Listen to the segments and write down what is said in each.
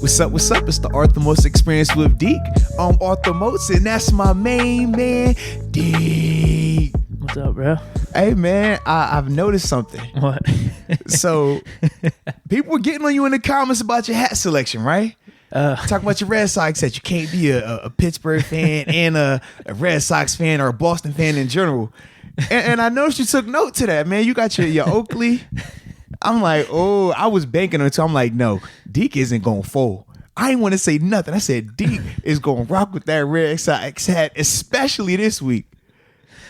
What's up? What's up? It's the Arthur Moats Experience with Deke. I'm Arthur Moats, and that's my main man, Deke. What's up, bro? Hey, man, I've noticed something. What? So, people were getting on you in the comments about your hat selection, right? Talking about your Red Sox hat. You can't be a Pittsburgh fan and a Red Sox fan or a Boston fan in general. And I noticed you took note to that, man. You got your Oakley. I'm like, oh, I was banking on it. I'm like, no, Deke isn't going to fold. I didn't want to say nothing. I said, Deke is going to rock with that Red Sox hat, especially this week.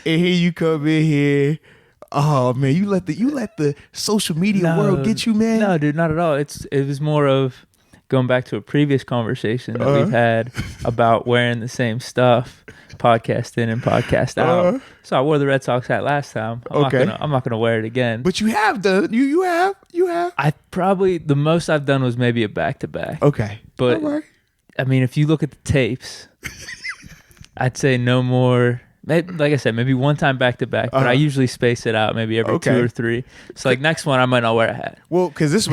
And here you come in here. Oh, man, you let the social media world get you, man? No, dude, not at all. It was more of going back to a previous conversation that we've had about wearing the same stuff, podcast in and podcast out. So I wore the Red Sox hat last time. I'm not gonna wear it again. But you have done. You have. I probably the most I've done was maybe a back-to-back. Okay. But right. I mean, if you look at the tapes, I'd say no more. Like I said, maybe one time back-to-back, but I usually space it out maybe every 2 or 3. So like next one, I might not wear a hat. Well, because this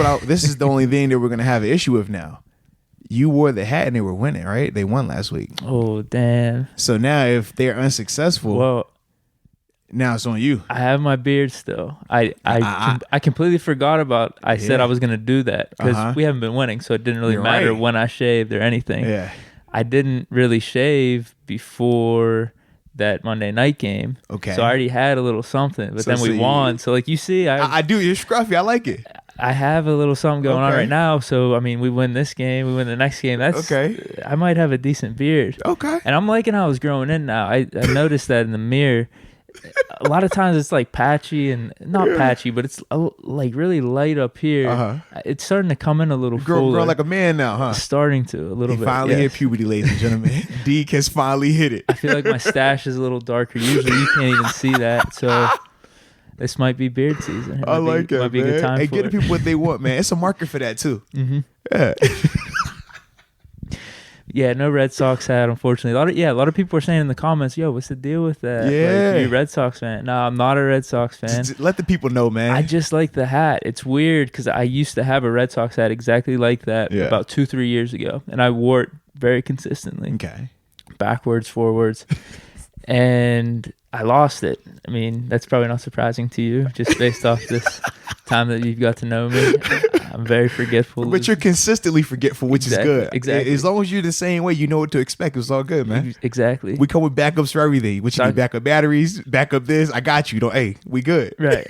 is the only thing that we're gonna have an issue with now. You wore the hat and they were winning, right? They won last week. Oh, damn. So now if they're unsuccessful, well, now it's on you. I have my beard still. I completely forgot about. I said I was gonna do that because we haven't been winning, so it didn't really matter when I shaved or anything. Yeah, I didn't really shave before that Monday night game. Okay, so I already had a little something, but then we won. So like you see, I do. You're scruffy. I like it. I have a little something going on right now. So I mean, we win this game, we win the next game. That's okay. I might have a decent beard. Okay, and I'm liking how it's growing in now. I noticed that in the mirror. A lot of times it's like patchy and not patchy, but it's like really light up here. It's starting to come in a little fuller. Grow like a man now, huh? It's starting to a little bit. Finally hit puberty, ladies and gentlemen. Deke has finally hit it. I feel like my stash is a little darker. Usually you can't even see that. So this might be beard season. I like it. Might be a good time for it. Get the people what they want, man. It's a market for that too. Mm-hmm. Yeah. Yeah, no Red Sox hat, unfortunately. A lot of people were saying in the comments, yo, what's the deal with that? Yeah. Like, you a Red Sox fan? No, I'm not a Red Sox fan. Just let the people know, man. I just like the hat. It's weird because I used to have a Red Sox hat exactly like that about 2-3 years ago, and I wore it very consistently. Okay. Backwards, forwards. And I lost it. I mean, that's probably not surprising to you, just based off this time that you've got to know me. I'm very forgetful. But you're consistently forgetful, which is good. Exactly. As long as you're the same way, you know what to expect. It's all good, man. Exactly. We come with backups for everything. What you need? Backup batteries, backup this. I got you. Hey, we good. Right.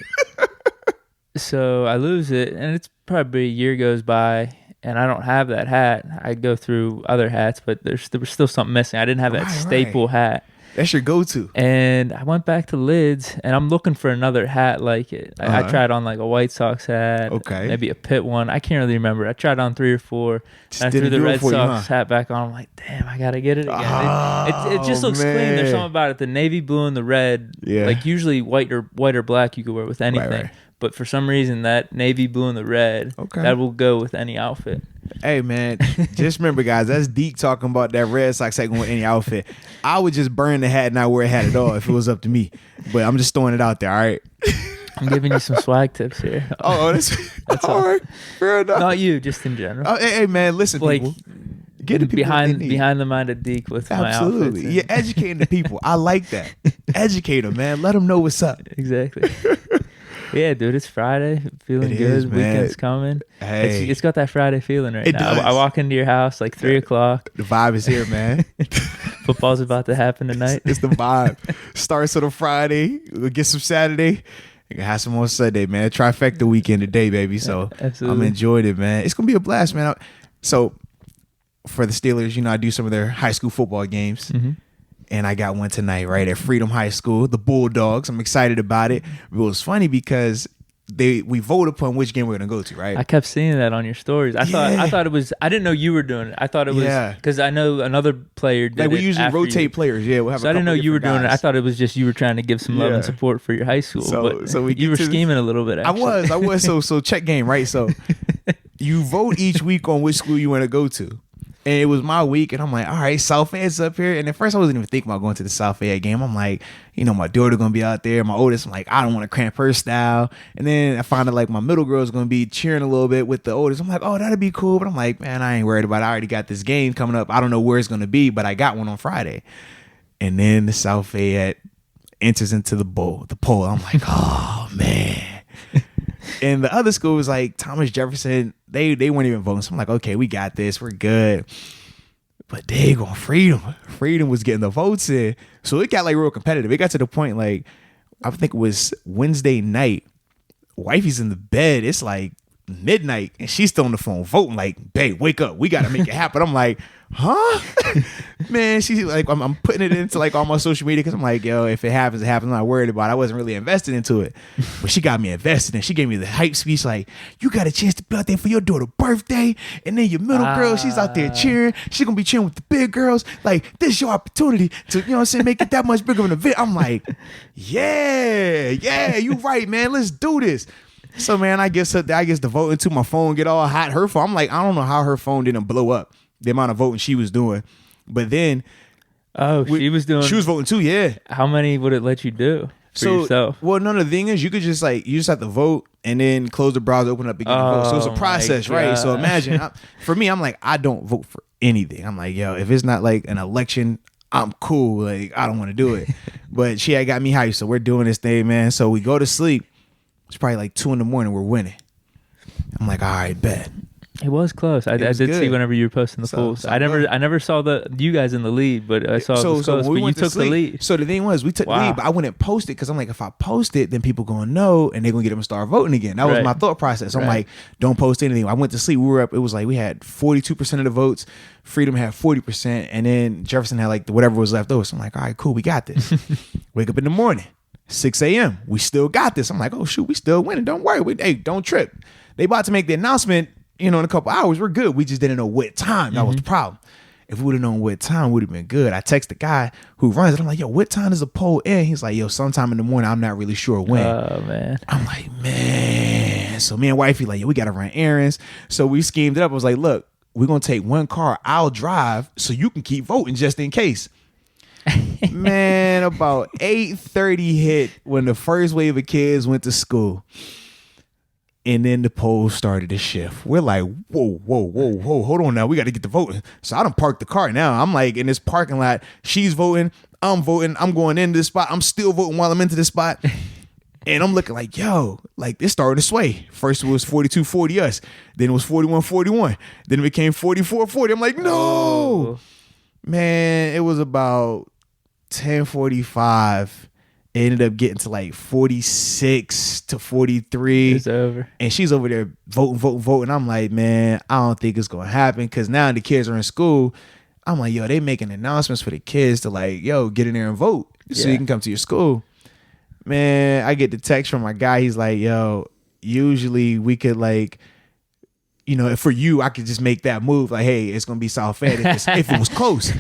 So I lose it, and it's probably a year goes by, and I don't have that hat. I go through other hats, but there was still something missing. I didn't have that staple hat. That's your go-to. And I went back to Lids, and I'm looking for another hat like it. I tried on like a White Sox hat, maybe a Pitt one. I can't really remember. I tried on 3 or 4. And I threw the Red Sox hat back on. I'm like, damn, I got to get it again. It just looks clean. There's something about it. The navy blue and the red, like usually white or black you could wear with anything. Right. But for some reason, that navy blue and the red, that will go with any outfit. Hey, man, just remember, guys, that's Deke talking about that Red Sox hat going with any outfit. I would just burn the hat and not wear a hat at all if it was up to me. But I'm just throwing it out there, all right? I'm giving you some swag tips here. That's all right. Fair enough. Not you, just in general. Hey, man, listen, people. Get the people behind the mind of Deke with my outfits. Absolutely. You're educating the people. I like that. Educate them, man. Let them know what's up. Exactly. Yeah, dude, it's Friday. Feeling good. Weekend's coming. Hey. It's got that Friday feeling right now. Does. I walk into your house like 3 o'clock. The vibe is here, man. Football's about to happen tonight. It's the vibe. Starts on a Friday. We'll get some Saturday. You can have some on Sunday, man. Trifecta weekend today, baby. So I'm enjoying it, man. It's going to be a blast, man. So for the Steelers, I do some of their high school football games. Mm-hmm. And I got one tonight, right, at Freedom High School, the Bulldogs. I'm excited about it. It was funny because we vote upon which game we're going to go to, right? I kept seeing that on your stories. I thought it was, I didn't know you were doing it. I thought it was, because I know another player did we usually rotate players, we'll have so I didn't know you were doing it. I thought it was just you were trying to give some love and support for your high school. So you were scheming a little bit, actually. I was. So check game, right? So you vote each week on which school you want to go to. And it was my week, and I'm like, all right, South Fayette's up here. And at first, I wasn't even thinking about going to the South Fayette game. I'm like, my daughter gonna be out there. My oldest, I'm like, I don't want to cramp her style. And then I found out like my middle girl's gonna be cheering a little bit with the oldest. I'm like, oh, that'd be cool. But I'm like, man, I ain't worried about it. I already got this game coming up. I don't know where it's gonna be, but I got one on Friday. And then the South Fayette enters into the poll. I'm like, oh man. And the other school was like Thomas Jefferson. They weren't even voting. So I'm like, okay, we got this. We're good. But they going Freedom. Freedom was getting the votes in. So it got like real competitive. It got to the point like, I think it was Wednesday night. Wifey's in the bed. It's like midnight and she's still on the phone voting like, babe, wake up. We got to make it happen. I'm like, huh? Man, she's like, I'm putting it into like all my social media because I'm like, yo, if it happens, it happens. I'm not worried about it. I wasn't really invested into it. But she got me invested and she gave me the hype speech like, you got a chance to be out there for your daughter's birthday. And then your middle girl, she's out there cheering. She's going to be cheering with the big girls. Like, this is your opportunity to, what I'm saying, make it that much bigger of an event. I'm like, yeah, you right, man. Let's do this. So, man, I guess the vote into my phone get all hot. Her phone, I'm like, I don't know how her phone didn't blow up. The amount of voting she was doing. But then she was voting too, yeah. How many would it let you do for yourself? Well, no, the thing is you could just like, you just have to vote and then close the browser, open up again and vote. So it's a process, right? So imagine for me, I'm like, I don't vote for anything. I'm like, yo, if it's not like an election, I'm cool. Like, I don't want to do it. But she had got me hyped. So we're doing this thing, man. So we go to sleep. It's probably like 2 a.m. We're winning. I'm like, all right, bet. It was close. I did see whenever you were posting the polls. I never saw you guys in the lead, but I saw it was close. But you took the lead. So the thing was, we took the lead, but I wouldn't post it because I'm like, if I post it, then people gonna know and they're gonna get them to start voting again. That was my thought process. I'm like, don't post anything. I went to sleep. We were up. It was like we had 42% of the votes. Freedom had 40%, and then Jefferson had like whatever was left over. So I'm like, all right, cool, we got this. Wake up in the morning, 6 a.m. We still got this. I'm like, oh shoot, we still winning. Don't worry. Hey, don't trip. They about to make the announcement. In a couple hours, we're good. We just didn't know what time. That was the problem. If we would have known what time, we would have been good. I text the guy who runs it. I'm like, yo, what time does the poll end? He's like, yo, sometime in the morning. I'm not really sure when. Oh, man. I'm like, man. So me and wifey like, yo, we got to run errands. So we schemed it up. I was like, look, we're going to take one car. I'll drive so you can keep voting just in case. Man, about 8:30 hit when the first wave of kids went to school. And then the polls started to shift. We're like, whoa, hold on now. We got to get to voting. So I done parked the car now. I'm like in this parking lot. She's voting. I'm voting. I'm going into this spot. I'm still voting while I'm into this spot. And I'm looking like, yo, like this started to sway. First it was 42-40 us. Then it was 41-41. Then it became 44-40. I'm like, no. Man, it was about 10:45. It ended up getting to like 46-43. It's over. And she's over there voting. I'm like, man, I don't think it's going to happen because now the kids are in school. I'm like, yo, they making announcements for the kids to like, yo, get in there and vote so you can come to your school. Man, I get the text from my guy. He's like, yo, usually we could like, for you, I could just make that move. Like, hey, it's going to be South Fayette if it was close.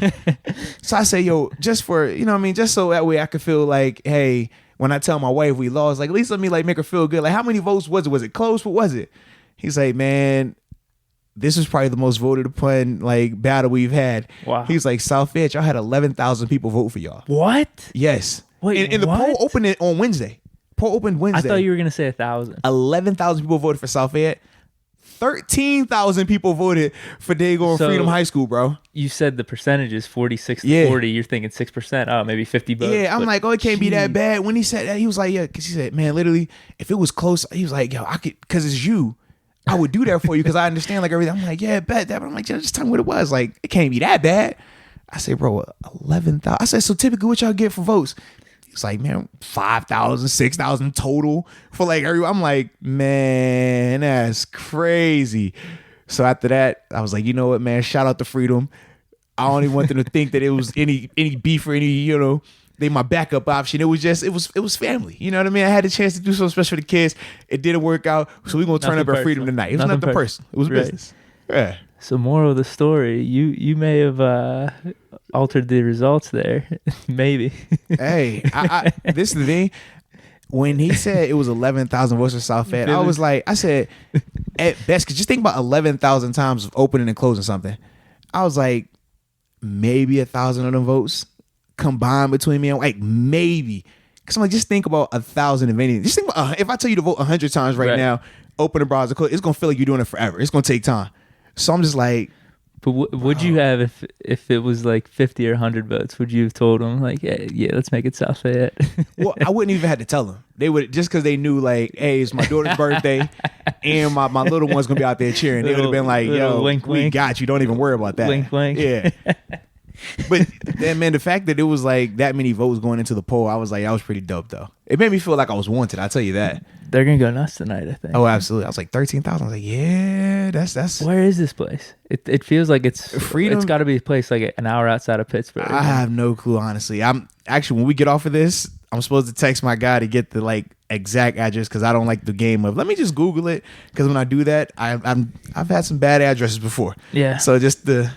So I say, yo, just for, just so that way I could feel like, hey, when I tell my wife we lost, like, at least let me like make her feel good. Like, how many votes was it? Was it close? What was it? He's like, man, this is probably the most voted upon like battle we've had. Wow. He's like, South Fayette, y'all had 11,000 people vote for y'all. What? Yes. Wait, and the poll opened on Wednesday. Poll opened Wednesday. I thought you were going to say 1,000. 11,000 people voted for South Fayette. 13,000 people voted for Dago and Freedom High School, bro. You said the percentage is 46-40. You're thinking 6%. Oh, maybe 50 votes. Yeah, I'm like, oh, it can't be that bad. When he said that, he was like, yeah, because he said, man, literally, if it was close, he was like, yo, I could, because it's you, I would do that for you because I understand like everything. I'm like, yeah, bet that. But I'm like, just tell me what it was. Like, it can't be that bad. I said, bro, 11,000. I said, so typically what y'all get for votes? It's like, man, 5,000, 6,000 total for like everyone. I'm like, man, that's crazy. So after that, I was like, you know what, man, shout out to Freedom. I don't even want them to think that it was any beef or any, they my backup option. It was just, it was family. You know what I mean? I had a chance to do something special for the kids. It didn't work out. So we're going to turn up our Freedom tonight. It was nothing personal. It was business. Yeah. So moral of the story, you may have altered the results there. Maybe. Hey, this is the thing. When he said it was 11,000 votes for South Fayette, I said, at best, because just think about 11,000 times of opening and closing something. I was like, maybe 1,000 of them votes combined between me and like maybe. Because I'm like, just think about 1,000 of anything. Just think about if I tell you to vote 100 times right now, open the browser, it's gonna feel like you're doing it forever. It's gonna take time. So I'm just like. But would you have if it was like 50 or 100 votes? Would you have told them like, hey, yeah, let's make it South Fayette? Well, I wouldn't even have to tell them. They would just because they knew like, hey, it's my daughter's birthday, and my little one's gonna be out there cheering. They would have been like, yo, wink, we wink. got you. Don't even worry about that. Wink, wink. Yeah. But then, man, the fact that it was like that many votes going into the poll, I was like, that was pretty dope, though. It made me feel like I was wanted. I'll tell you that. They're gonna go nuts tonight, I think. Oh, absolutely. I was like 13,000. I was like, yeah, that's. Where is this place? It feels like it's Freedom. It's got to be a place like an hour outside of Pittsburgh. I have no clue, honestly. I'm actually when we get off of this, I'm supposed to text my guy to get the like exact address because I don't like the game of let me just Google it because when I do that, I've had some bad addresses before. Yeah. So just the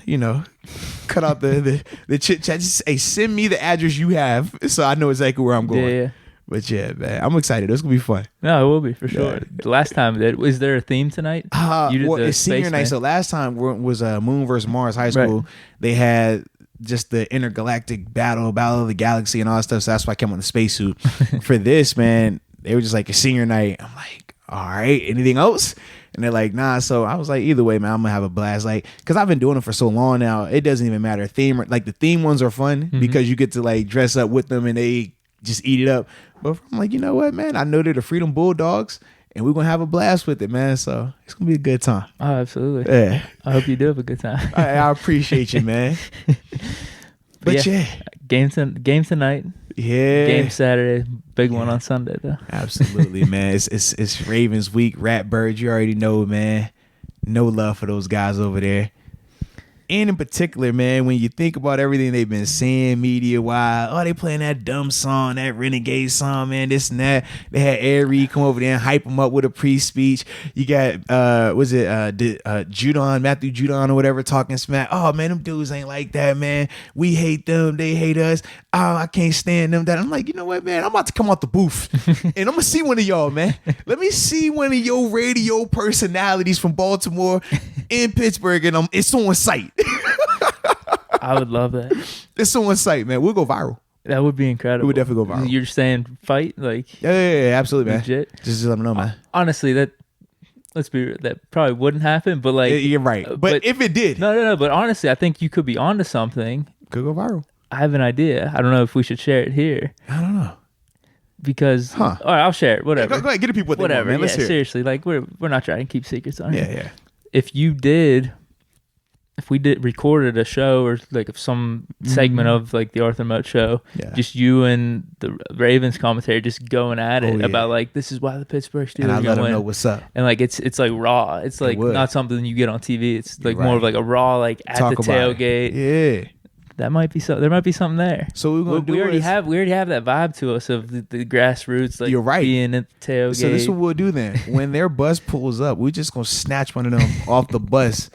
cut out the chit chat. Just hey, send me the address you have so I know exactly where I'm going. Yeah. But yeah, man, I'm excited. It's gonna be fun. No, it will be for sure. The last time, is there a theme tonight? It's senior night. So last time was Moon versus Mars High School. Right. They had just the intergalactic battle of the galaxy and all that stuff. So that's why I came on the spacesuit. For this, man, they were just like a senior night. I'm like, all right, anything else? And they're like, nah. So I was like, either way, man, I'm gonna have a blast. Like, cause I've been doing it for so long now, it doesn't even matter. The theme ones are fun because you get to like dress up with them and they just eat it up. But I'm like, you know what, man? I know they're the Freedom Bulldogs, and we're gonna have a blast with it, man. So it's gonna be a good time. Oh, absolutely. Yeah. I hope you do have a good time. I appreciate you, man. But yeah. Game tonight. Yeah. Game Saturday. Big one on Sunday though. Absolutely, man. It's Ravens week. Ratbirds, you already know, man. No love for those guys over there. And in particular, man, when you think about everything they've been saying media-wise, they playing that dumb song, that renegade song, man, this and that. They had Ed Reed come over there and hype him up with a pre-speech. You got, Matthew Judon or whatever talking smack. Oh, man, them dudes ain't like that, man. We hate them. They hate us. Oh, I can't stand them. That I'm like, you know what, man? I'm about to come out the booth and I'm going to see one of y'all, man. Let me see one of your radio personalities from Baltimore in Pittsburgh, and it's on site. I would love that. It's on site, man. We'll go viral. That would be incredible. We would definitely go viral. You're saying fight? Like yeah, absolutely, legit? Man. Just let me know, man. Honestly, that probably wouldn't happen, but like you're right. But if it did. No. But honestly, I think you could be onto something. Could go viral. I have an idea. I don't know if we should share it here. I don't know. Because all right, I'll share it. Whatever. Go ahead, get the people what they want, man. Let's hear it. Seriously, like we're not trying to keep secrets on here. Yeah. If we recorded a show or like some segment of like the Arthur Moats show, just you and the Ravens commentary just going at it about like this is why the Pittsburgh Steelers and I let them win. know what's up. And like it's like raw. It's like not something you get on TV. It's like more of like a raw like at the tailgate. Yeah. That might be so. There might be something there. So we already have that vibe to us of the grassroots. Like you're right. Being at the tailgate. So this is what we'll do then. When their bus pulls up, we're just gonna snatch one of them off the bus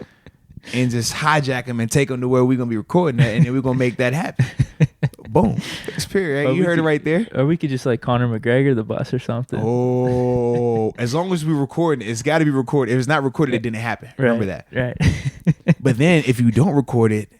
and just hijack them and take them to where we're gonna be recording that, and then we're gonna make that happen. Boom. It's period. Right? You heard it right there. Or we could just like Conor McGregor the bus or something. Oh, as long as we record it, it's got to be recorded. If it's not recorded, it didn't happen. Remember that. Right. But then if you don't record it,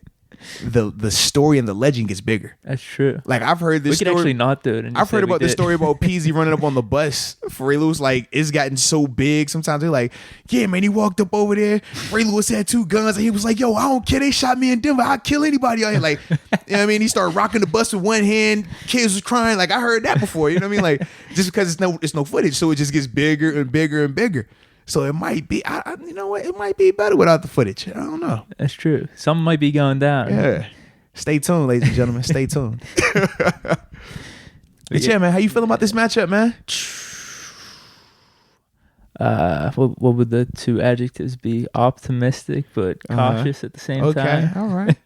the story and the legend gets bigger. That's true. Like I've heard this. We could actually not do it. I've heard about this story about Peasy running up on the bus for Ray Lewis. Like it's gotten so big. Sometimes they're like, yeah, man, he walked up over there. Ray Lewis had 2 guns and he was like, yo, I don't care. They shot me in Denver. I'll kill anybody out here. Like, you know what I mean? He started rocking the bus with one hand. Kids was crying. Like I heard that before. You know what I mean? Like just because it's no footage, so it just gets bigger and bigger and bigger. So it might be, you know what? It might be better without the footage. I don't know. That's true. Something might be going down. Yeah. Stay tuned, ladies and gentlemen. Stay tuned. But yeah, man, how you feeling about this matchup, man? What would the 2 adjectives be? Optimistic, but cautious at the same time. Okay, all right.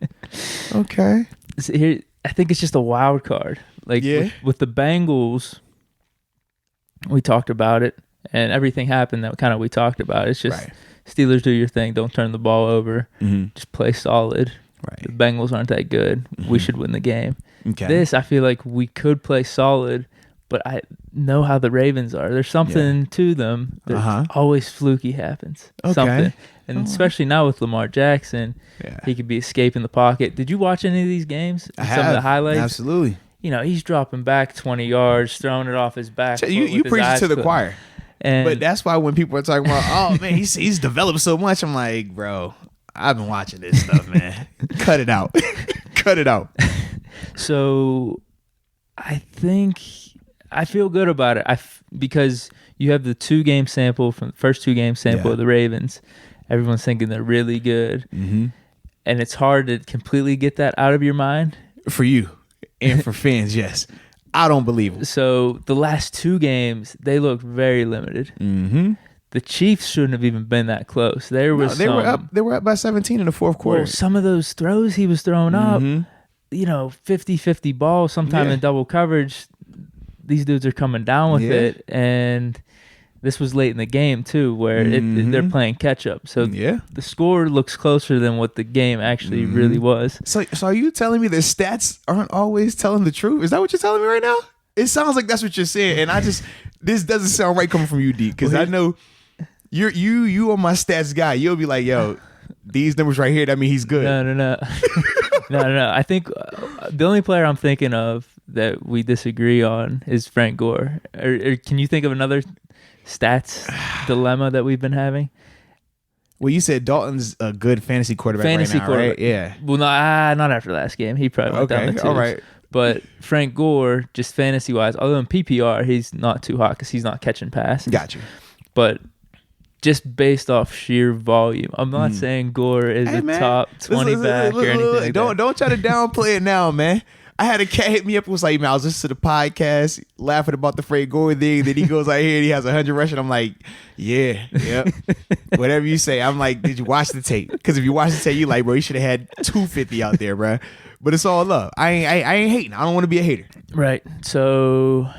Okay. So here, I think it's just a wild card. Like with the Bengals, we talked about it, and everything happened that kind of we talked about. It's just Steelers do your thing. Don't turn the ball over. Mm-hmm. Just play solid. Right. The Bengals aren't that good. Mm-hmm. We should win the game. Okay. This, I feel like we could play solid, but I know how the Ravens are. There's something to them. There's always fluky happens. Okay. Something. And especially now with Lamar Jackson, he could be escaping the pocket. Did you watch any of these games? I have. Some of the highlights? Absolutely. He's dropping back 20 yards, throwing it off his back. You preach it to the choir. But that's why when people are talking about, oh, man, he's developed so much, I'm like, bro, I've been watching this stuff, man. Cut it out. Cut it out. So I think I feel good about it because you have the 2-game sample from the first 2-game sample of the Ravens. Everyone's thinking they're really good. Mm-hmm. And it's hard to completely get that out of your mind. For you and for fans, yes. I don't believe it. So the last 2 games, they look very limited. Mm-hmm. The Chiefs shouldn't have even been that close. They were up by 17 in the fourth quarter. Well, some of those throws he was throwing up, 50-50 ball, sometime in double coverage. These dudes are coming down with it, and this was late in the game too, where they're playing catch up. So the score looks closer than what the game actually really was. So are you telling me the stats aren't always telling the truth? Is that what you're telling me right now? It sounds like that's what you're saying, and this doesn't sound right coming from you, Deke, because I know you are my stats guy. You'll be like, yo, these numbers right here, that mean he's good. No. No. I think the only player I'm thinking of that we disagree on is Frank Gore. Or can you think of another stats dilemma that we've been having? Well, you said Dalton's a good fantasy quarterback right now, right? Yeah. Well, not after last game. He probably went down the twos. All right. But Frank Gore, just fantasy-wise, other than PPR, he's not too hot because he's not catching passes. Got you. But just based off sheer volume, I'm not saying Gore is top 20 back or anything. Don't try to downplay it now, man. I had a cat hit me up and was like, man, I was listening to the podcast, laughing about the Frank Gore thing. Then he goes out here and he has 100 rushing. I'm like, yep. Whatever you say. I'm like, did you watch the tape? Because if you watch the tape, you like, bro, you should have had 250 out there, bro. But it's all love. I ain't hating. I don't want to be a hater. Right. So,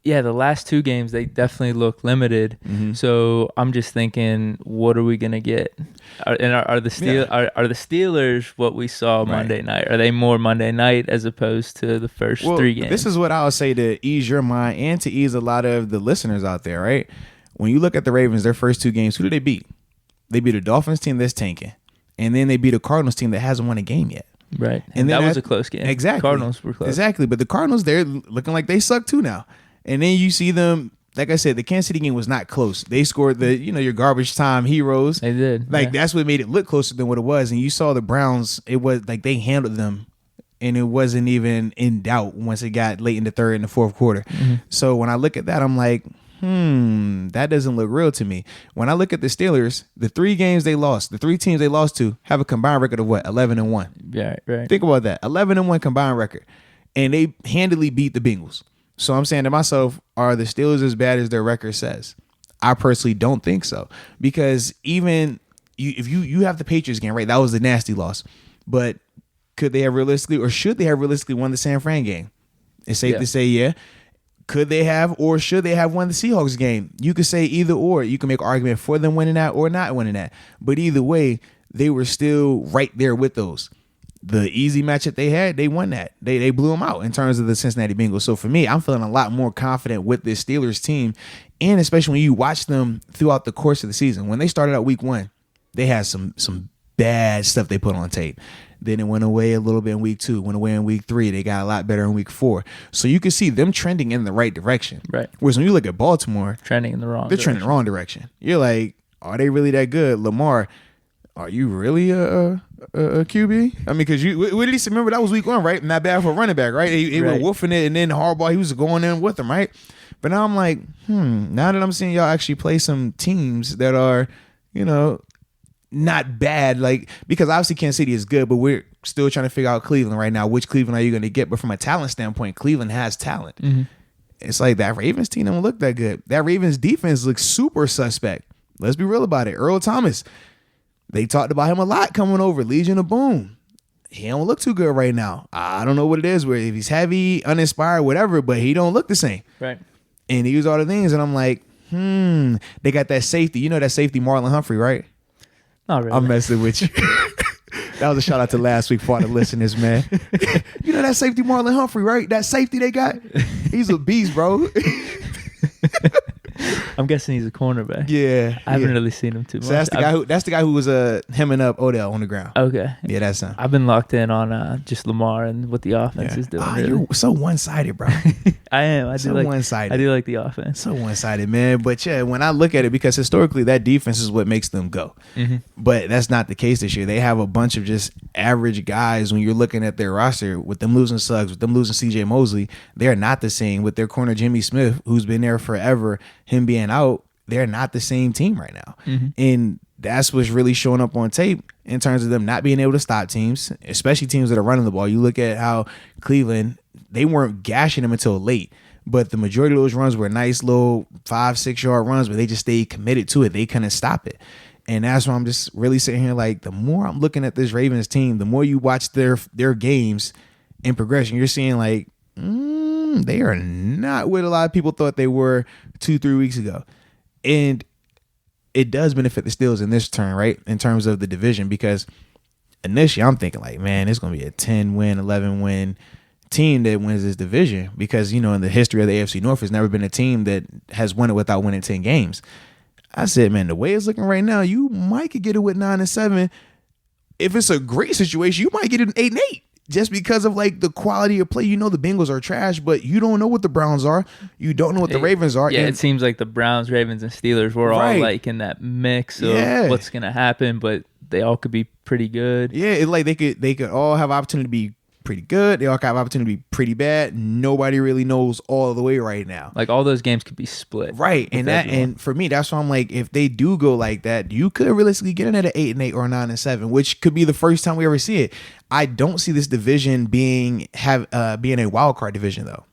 yeah, the last 2 games, they definitely look limited. Mm-hmm. So I'm just thinking, what are we going to get? Are the Steelers what we saw Monday night? Are they more Monday night as opposed to the first 3 games? This is what I'll say to ease your mind and to ease a lot of the listeners out there, right? When you look at the Ravens, their first 2 games, who did they beat? They beat a Dolphins team that's tanking. And then they beat a Cardinals team that hasn't won a game yet. Right. And that was a close game. Exactly. Cardinals were close. Exactly. But the Cardinals, they're looking like they suck too now. And then you see them, like I said, the Kansas City game was not close. They scored your garbage time heroes. They did. That's what made it look closer than what it was. And you saw the Browns, it was like they handled them and it wasn't even in doubt once it got late in the third and the fourth quarter. Mm-hmm. So when I look at that, I'm like, that doesn't look real to me. When I look at the Steelers, the 3 games they lost, the 3 teams they lost to have a combined record of what? 11-1. Yeah, right. Think about that. 11-1 combined record. And they handily beat the Bengals. So I'm saying to myself, are the Steelers as bad as their record says? I personally don't think so. Because even if you have the Patriots game, right? That was a nasty loss. But could they have realistically, or should they have realistically won the San Fran game? It's safe to say, yeah. Could they have, or should they have won the Seahawks game? You could say either or. You can make an argument for them winning that or not winning that. But either way, they were still right there with those. The easy matchup they had, they won that. They blew them out in terms of the Cincinnati Bengals. So for me, I'm feeling a lot more confident with this Steelers team, and especially when you watch them throughout the course of the season. When they started out week 1, they had some bad stuff they put on tape. Then it went away a little bit in week 2, went away in week 3. They got a lot better in week 4. So you can see them trending in the right direction. Right. Whereas when you look at Baltimore, trending in the wrong direction. You're like, are they really that good? Lamar, are you really a QB? I mean, because what did he say? Remember, that was week 1, right? Not bad for a running back, right? He were woofing it, and then Harbaugh, he was going in with them, right? But now I'm like, now that I'm seeing y'all actually play some teams that are, not bad, like, because obviously Kansas City is good, but we're still trying to figure out Cleveland right now. Which Cleveland are you going to get? But from a talent standpoint, Cleveland has talent. Mm-hmm. It's like that Ravens team don't look that good. That Ravens defense looks super suspect. Let's be real about it. Earl Thomas, they talked about him a lot coming over. Legion of Boom. He don't look too good right now. I don't know what it is, where if he's heavy, uninspired, whatever, but he don't look the same. Right. And he was all the things, and I'm like, they got that safety. You know that safety Marlon Humphrey, right? Not really. I'm messing with you. That was a shout out to last week for all the listeners, man. You know that safety Marlon Humphrey, right? That safety they got? He's a beast, bro. I'm guessing he's a cornerback. Yeah. I haven't really seen him too much. So that's the guy who was hemming up Odell on the ground. Okay. Yeah, that's him. I've been locked in on just Lamar and what the offense is doing. Really. You're so one-sided, bro. I am. I do like the offense. So one-sided, man. But yeah, when I look at it, because historically that defense is what makes them go. Mm-hmm. But that's not the case this year. They have a bunch of just average guys. When you're looking at their roster, with them losing Suggs, with them losing C.J. Mosley, they're not the same. With their corner Jimmy Smith, who's been there forever, him being out, they're not the same team right now. Mm-hmm. And that's what's really showing up on tape in terms of them not being able to stop teams, especially teams that are running the ball. You look at how Cleveland, they weren't gashing them until late, but the majority of those runs were nice little 5-6 yard runs, but they just stayed committed to it. They couldn't stop it. And that's why I'm just really sitting here like, the more I'm looking at this Ravens team, the more you watch their games in progression, you're seeing like, they are not what a lot of people thought they were 2-3 weeks ago. And it does benefit the Steelers in this turn, right? In terms of the division, because initially I'm thinking like, man, it's going to be a 10-win, 11-win team that wins this division, because, you know, in the history of the AFC North, there's never been a team that has won it without winning 10 games. I said, man, the way it's looking right now, you might could get it with 9-7. If it's a great situation, you might get it 8-8. Just because of like the quality of play. You know the Bengals are trash, but you don't know what the Browns are. You don't know what the Ravens are. Yeah, it seems like the Browns, Ravens, and Steelers were all like in that mix of what's gonna happen, but they all could be pretty good. Yeah, it, like they could all have opportunity to be pretty good. They all have opportunity to be pretty bad. Nobody really knows all the way right now. Like all those games could be split. Right. And for me, that's why I'm like, if they do go like that, you could realistically get in at an 8-8 or 9-7, which could be the first time we ever see it. I don't see this division being a wild card division though.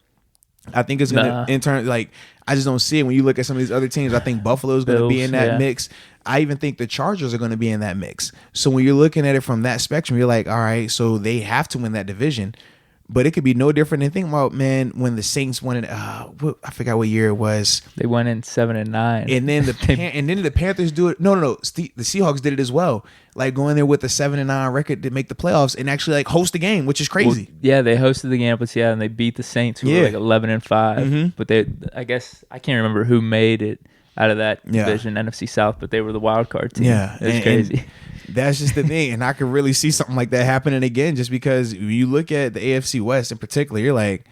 I think it's gonna in turn, like, I just don't see it. When you look at some of these other teams, I think Buffalo's gonna be in that mix. I even think the Chargers are going to be in that mix. So when you're looking at it from that spectrum, you're like, all right, so they have to win that division. But it could be no different than thinking about, man, when the Saints won it. I forgot what year it was. They went in 7-9, and then the Panthers do it. No. The Seahawks did it as well. Like going there with a 7-9 record to make the playoffs and actually like host the game, which is crazy. Well, yeah, they hosted the game up in Seattle and they beat the Saints, who were like 11-5. Mm-hmm. But I guess I can't remember who made it out of that division, NFC South, but they were the wild card team. Yeah, it was crazy. That's just the thing, and I could really see something like that happening again, just because you look at the AFC West in particular, you're like,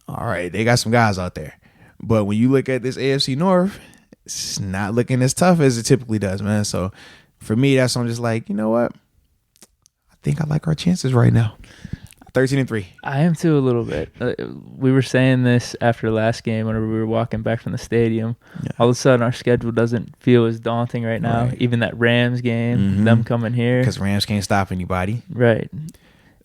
all right, they got some guys out there. But when you look at this AFC North, it's not looking as tough as it typically does, man. So for me, that's why I'm just like, you know what? I think I like our chances right now. 13-3. I am too, a little bit. We were saying this after the last game whenever we were walking back from the stadium. Yeah. All of a sudden, our schedule doesn't feel as daunting right now. Right. Even that Rams game, them coming here. Because Rams can't stop anybody. Right.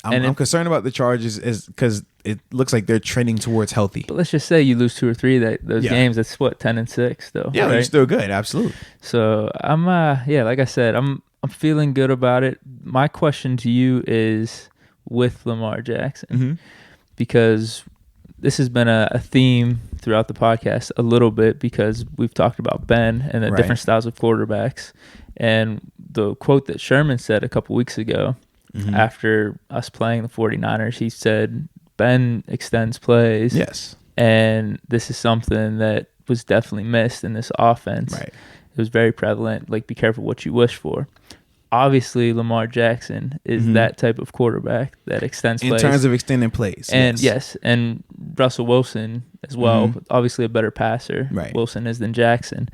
I'm concerned about the Chargers because it looks like they're trending towards healthy. But let's just say you lose 2 or 3 those games. That's what, 10-6 though. Yeah, right? You're still good. Absolutely. So I'm like I said, I'm feeling good about it. My question to you is, with Lamar Jackson, because this has been a theme throughout the podcast a little bit, because we've talked about Ben and the different styles of quarterbacks, and the quote that Sherman said a couple weeks ago after us playing the 49ers, he said Ben extends plays. Yes. And this is something that was definitely missed in this offense. Right. It was very prevalent, like be careful what you wish for. Obviously, Lamar Jackson is that type of quarterback that extends plays. In terms of extending plays. And and Russell Wilson as well, obviously a better passer. Right. Wilson is than Jackson.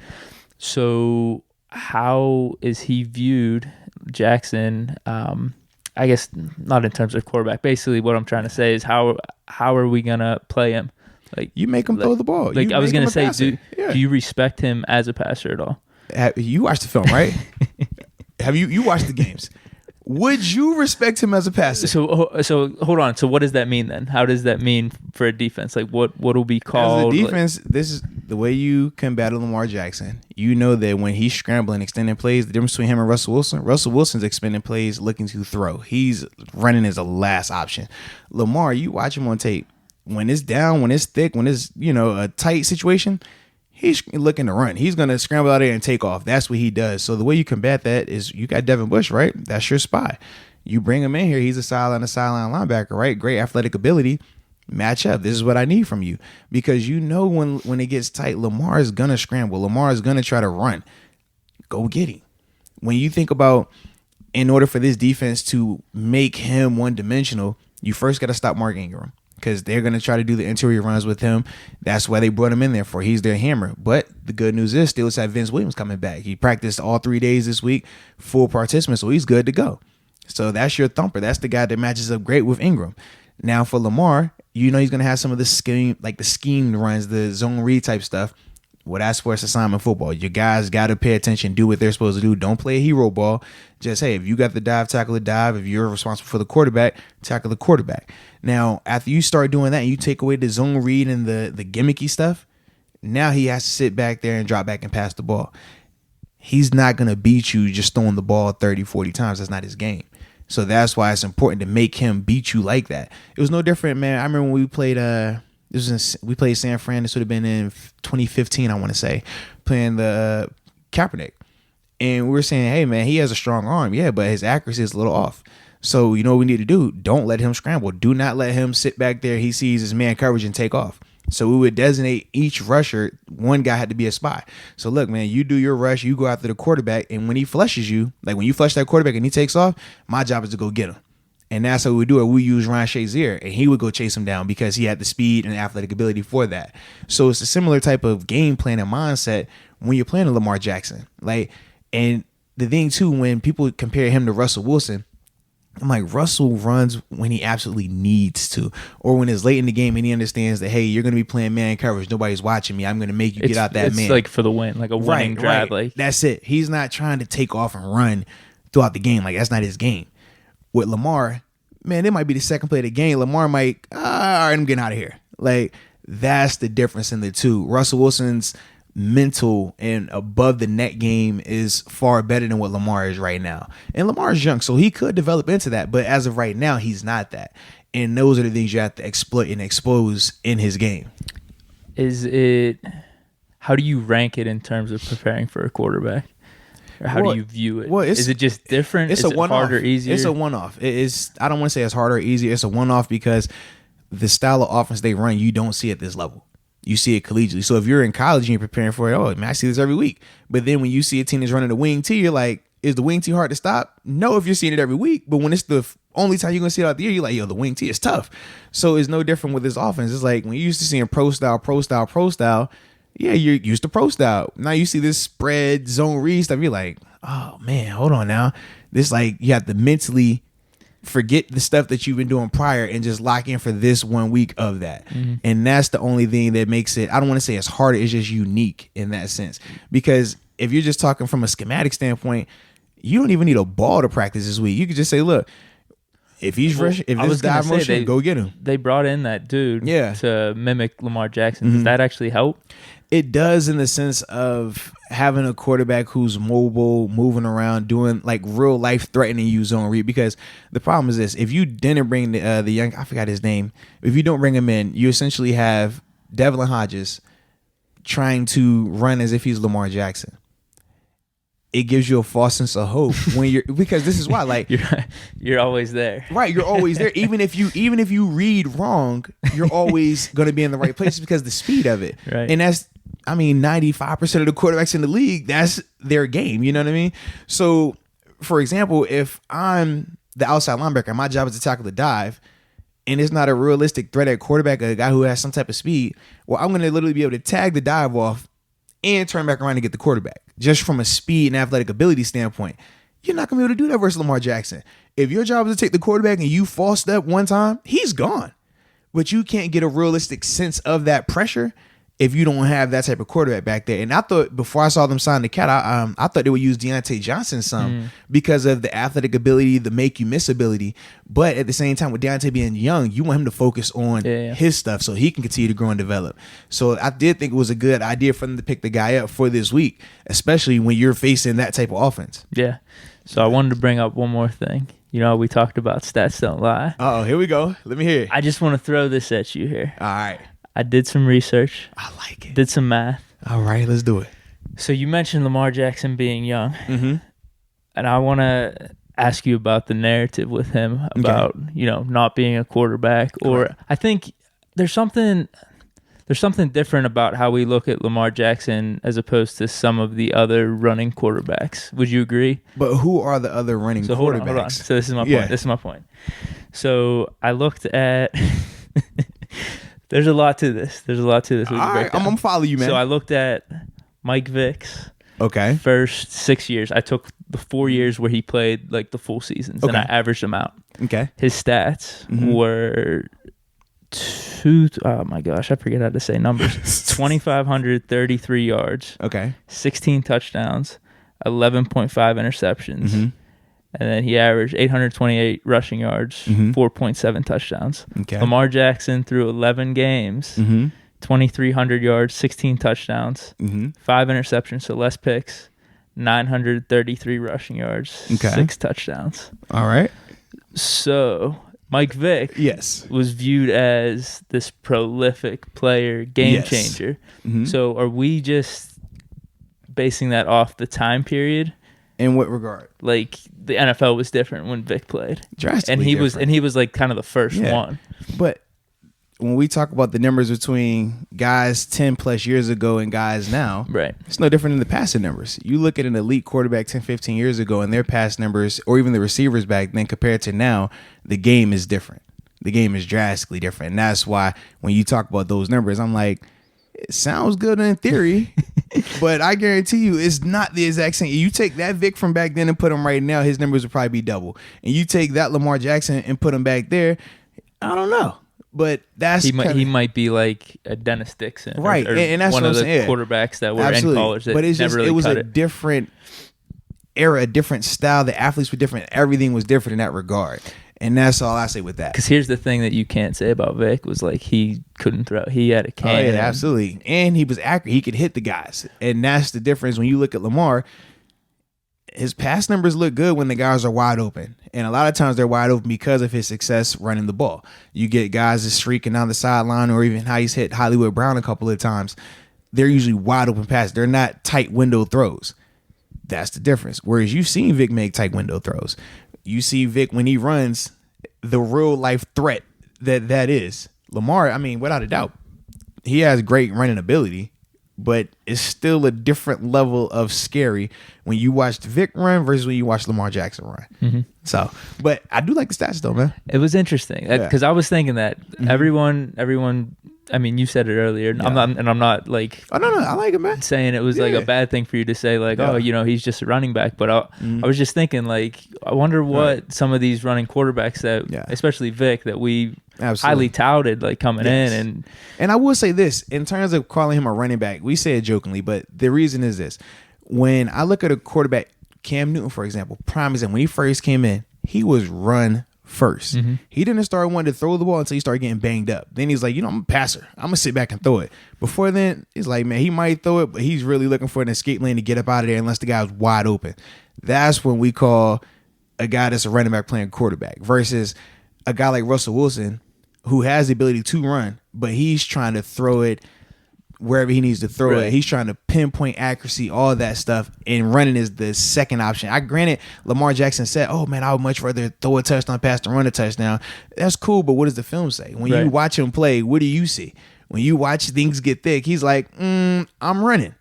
So how is he viewed, Jackson? I guess not in terms of quarterback. Basically, what I'm trying to say is how are we going to play him? Like, you make him throw the ball. Like I was going to say, do you respect him as a passer at all? You watched the film, right? Have you watched the games? Would you respect him as a passer? So hold on. So what does that mean then? How does that mean for a defense? Like what will be called? As a defense, this is the way you combat Lamar Jackson. You know that when he's scrambling, extending plays, the difference between him and Russell Wilson's extending plays, looking to throw. He's running as a last option. Lamar, you watch him on tape. When it's down, when it's thick, when it's a tight situation, he's looking to run. He's going to scramble out there and take off. That's what he does. So the way you combat that is you got Devin Bush, right? That's your spy. You bring him in here. He's a sideline linebacker, right? Great athletic ability. Match up. This is what I need from you. Because when it gets tight, Lamar is going to scramble. Lamar is going to try to run. Go get him. When you think about, in order for this defense to make him one-dimensional, you first got to stop Mark Ingram. Because they're going to try to do the interior runs with him. That's why they brought him in there for. He's their hammer. But the good news is Steelers have Vince Williams coming back. He practiced all 3 days this week, full participant, so he's good to go. So that's your thumper. That's the guy that matches up great with Ingram. Now for Lamar, he's going to have some of the schemed runs, the zone read type stuff. Well, that's sports assignment football. Your guys got to pay attention, do what they're supposed to do. Don't play a hero ball. Just, hey, if you got the dive, tackle the dive. If you're responsible for the quarterback, tackle the quarterback. Now, after you start doing that and you take away the zone read and the gimmicky stuff, now he has to sit back there and drop back and pass the ball. He's not going to beat you just throwing the ball 30, 40 times. That's not his game. So that's why it's important to make him beat you like that. It was no different, man. I remember when we played we played San Fran. This would have been in 2015, I want to say, playing the Kaepernick. And we were saying, hey, man, he has a strong arm. Yeah, but his accuracy is a little off. So you know what we need to do? Don't let him scramble. Do not let him sit back there. He sees his man coverage and take off. So we would designate each rusher. One guy had to be a spy. So look, man, you do your rush. You go after the quarterback. And when he flushes you, like when you flush that quarterback and he takes off, my job is to go get him. And that's how we do it. We use Ryan Shazier, and he would go chase him down because he had the speed and athletic ability for that. So it's a similar type of game plan and mindset when you're playing a Lamar Jackson. And the thing too, when people compare him to Russell Wilson, I'm like, Russell runs when he absolutely needs to, or when it's late in the game and he understands that, hey, you're going to be playing man coverage. Nobody's watching me. I'm going to make you get out that man. It's like for the win, like a winning drive. Right. Like that's it. He's not trying to take off and run throughout the game. Like that's not his game. With Lamar, man, it might be the second play of the game. Lamar might, all right, I'm getting out of here. Like that's the difference in the two. Russell Wilson's mental and above the net game is far better than what Lamar is right now. And Lamar is young, so he could develop into that. But as of right now, he's not that. And those are the things you have to exploit and expose in his game. How do you rank it in terms of preparing for a quarterback? Or how do you view it? Well, is it just different? It's is it harder, easier? It's a one-off. It is. I don't want to say it's harder or easier. It's a one-off because the style of offense they run, you don't see at this level. You see it collegiately. So if you're in college and you're preparing for it, oh, man, I see this every week. But then when you see a team that's running the wing tee, you're like, is the wing tee hard to stop? No, if you're seeing it every week. But when it's the only time you're going to see it out the year, you're like, yo, the wing tee is tough. So it's no different with this offense. It's like when you're used to seeing pro style, yeah, you're used to pro style. Now you see this spread, zone read stuff. You're like, oh, man, hold on now. This like you have to mentally forget the stuff that you've been doing prior and just lock in for this 1 week of that. Mm-hmm. And that's the only thing that makes it, I don't want to say it's harder, it's just unique in that sense. Because if you're just talking from a schematic standpoint, you don't even need a ball to practice this week. You could just say, look, if he's rushing, if this dive motion, go get him. They brought in that dude to mimic Lamar Jackson. Mm-hmm. Does that actually help? It does in the sense of having a quarterback who's mobile, moving around, doing like real life threatening you zone read. Because the problem is this: if you didn't bring the young, I forgot his name. If you don't bring him in, you essentially have Devlin Hodges trying to run as if he's Lamar Jackson. It gives you a false sense of hope when you're, because this is why, like you're always there, right? You're always there, even if you read wrong, you're always going to be in the right place because the speed of it, right? And that's, 95% of the quarterbacks in the league, that's their game. You know what I mean? So, for example, if I'm the outside linebacker, my job is to tackle the dive, and it's not a realistic threat at quarterback, a guy who has some type of speed. Well, I'm going to literally be able to tag the dive off and turn back around and get the quarterback. Just from a speed and athletic ability standpoint, you're not going to be able to do that versus Lamar Jackson. If your job is to take the quarterback and you false step one time, he's gone. But you can't get a realistic sense of that pressure if you don't have that type of quarterback back there. And I thought before I saw them sign the cat, I thought they would use Deontay Johnson because of the athletic ability, the make you miss ability. But at the same time, with Deontay being young, you want him to focus on his stuff so he can continue to grow and develop. So I did think it was a good idea for them to pick the guy up for this week, especially when you're facing that type of offense. Yeah. So I wanted to bring up one more thing. You know, we talked about stats don't lie. Oh, here we go. Let me hear it. I just want to throw this at you here. All right. I did some research. I like it. Did some math. All right, let's do it. So you mentioned Lamar Jackson being young. Mm-hmm. And I want to ask you about the narrative with him about not being a quarterback. Or I think there's something different about how we look at Lamar Jackson as opposed to some of the other running quarterbacks. Would you agree? But who are the other running quarterbacks? Hold on. So this is my point. So I looked at there's a lot to this. All right, I'm gonna follow you, man. So I looked at Mike Vick's first 6 years. I took the 4 years where he played like the full seasons and I averaged them out. Okay. His stats were oh my gosh, I forget how to say numbers. 2,533 yards. 16 touchdowns, 11.5 interceptions. And then he averaged 828 rushing yards, 4.7 touchdowns. Lamar Jackson through 11 games, 2,300 yards, 16 touchdowns, 5 interceptions, so less picks, 933 rushing yards, 6 touchdowns. All right. So Mike Vick was viewed as this prolific player, game changer. So are we just basing that off the time period? In what regard? Like the NFL was different when Vick played. Drastically and he was like kind of the first one. But when we talk about the numbers between guys 10 plus years ago and guys now, it's no different than the passing numbers. You look at an elite quarterback 10, 15 years ago and their pass numbers, or even the receivers back then compared to now, the game is different. The game is drastically different. And that's why when you talk about those numbers, I'm like, it sounds good in theory, but I guarantee you it's not the exact same. You take that Vic from back then and put him right now, his numbers would probably be double. And you take that Lamar Jackson and put him back there, I don't know. But that's he might be like a Dennis Dixon, right? And that's one what of I'm the saying. Quarterbacks that were in college. That but it's just really it was a different era, a different style. The athletes were different. Everything was different in that regard. And that's all I say with that. Because here's the thing that you can't say about Vic was like he couldn't throw. He had a cannon. Oh, yeah, absolutely. And he was accurate. He could hit the guys. And that's the difference when you look at Lamar. His pass numbers look good when the guys are wide open. And a lot of times they're wide open because of his success running the ball. You get guys just streaking down the sideline, or even how he's hit Hollywood Brown a couple of times. They're usually wide open passes. They're not tight window throws. That's the difference. Whereas you've seen Vic make tight window throws. You see Vic when he runs, the real life threat that is. Lamar, I mean, without a doubt, he has great running ability, but it's still a different level of scary when you watch Vic run versus when you watch Lamar Jackson run. So, but I do like the stats though, man. It was interesting because I was thinking that everyone. I mean, you said it earlier. Yeah. I'm not like. Oh no, I like it, man. Saying it was like a bad thing for you to say, like, he's just a running back. But I was just thinking, like, I wonder what some of these running quarterbacks that, especially Vic, that we highly touted, like coming in, and I will say this in terms of calling him a running back, we say it jokingly, but the reason is this: when I look at a quarterback, Cam Newton, for example, prime example, when he first came in, he was run first. He didn't start wanting to throw the ball until he started getting banged up. Then he's like, I'm a passer. I'm going to sit back and throw it. Before then, he's like, man, he might throw it, but he's really looking for an escape lane to get up out of there unless the guy's wide open. That's when we call a guy that's a running back playing quarterback versus a guy like Russell Wilson who has the ability to run, but he's trying to throw it wherever he needs to throw it. He's trying to pinpoint accuracy, all that stuff, and running is the second option. Granted, Lamar Jackson said, oh man, I would much rather throw a touchdown pass than run a touchdown. That's cool, but what does the film say? When you watch him play, what do you see? When you watch things get thick, he's like, I'm running.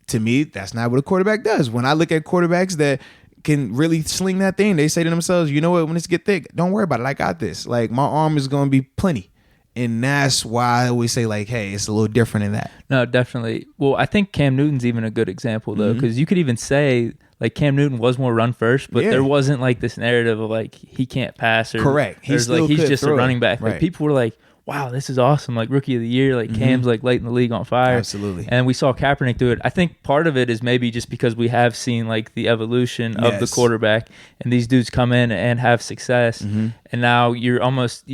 To me, that's not what a quarterback does. When I look at quarterbacks that can really sling that thing, they say to themselves, you know what, when it's get thick, don't worry about it. I got this. Like, my arm is going to be plenty. And that's why I always say, like, hey, it's a little different in that. No, definitely. Well, I think Cam Newton's even a good example, though, because you could even say, like, Cam Newton was more run first, but there wasn't, like, this narrative of, like, he can't pass. Or correct. He's just a running back. Like, people were like, wow, this is awesome. Like, rookie of the year. Like, Cam's, like, lighting the league on fire. Absolutely. And we saw Kaepernick do it. I think part of it is maybe just because we have seen, like, the evolution of the quarterback, and these dudes come in and have success. And now you almost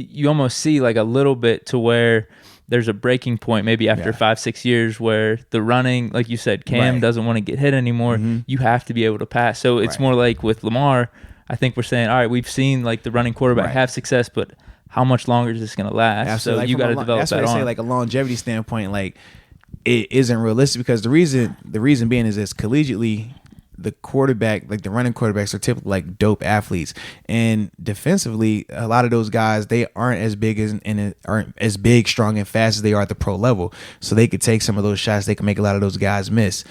see, like, a little bit to where there's a breaking point maybe after 5-6 years where the running, like you said, Cam doesn't want to get hit anymore. You have to be able to pass. So it's more like with Lamar, I think we're saying, all right, we've seen, like, the running quarterback have success, but how much longer is this going to last? Absolutely. So like you got to develop that's that what I say, like a longevity standpoint, like it isn't realistic because the reason being is this: collegiately, the quarterback, like the running quarterbacks, are typically like dope athletes, and defensively, a lot of those guys, they aren't as big and aren't as big, strong, and fast as they are at the pro level. So they could take some of those shots. They can make a lot of those guys miss.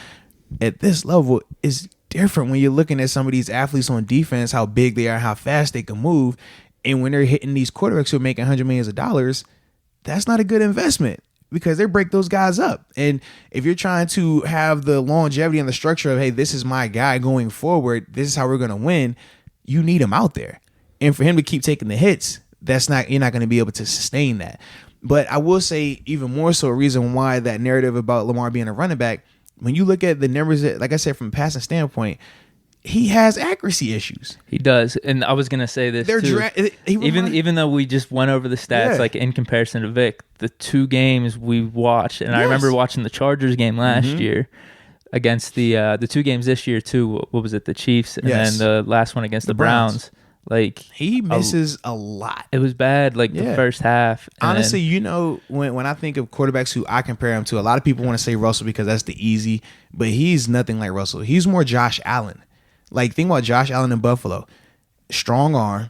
At this level, it's different when you're looking at some of these athletes on defense, how big they are, how fast they can move, and when they're hitting these quarterbacks who are making $100 million, that's not a good investment. Because they break those guys up. And if you're trying to have the longevity and the structure of, hey, this is my guy going forward, this is how we're going to win, you need him out there. And for him to keep taking the hits, you're not going to be able to sustain that. But I will say even more so a reason why that narrative about Lamar being a running back, when you look at the numbers, like I said, from a passing standpoint, he has accuracy issues. He does. And I was going to say this too. Even though we just went over the stats, like in comparison to Vic, the 2 games we watched, and I remember watching the Chargers game last year against the 2 games this year too. What was it? The Chiefs and then the last one against the Browns. Like he misses a lot. It was bad, like the first half. Honestly, when I think of quarterbacks who I compare him to, a lot of people want to say Russell because that's the easy, but he's nothing like Russell. He's more Josh Allen. Like, think about Josh Allen in Buffalo. Strong arm,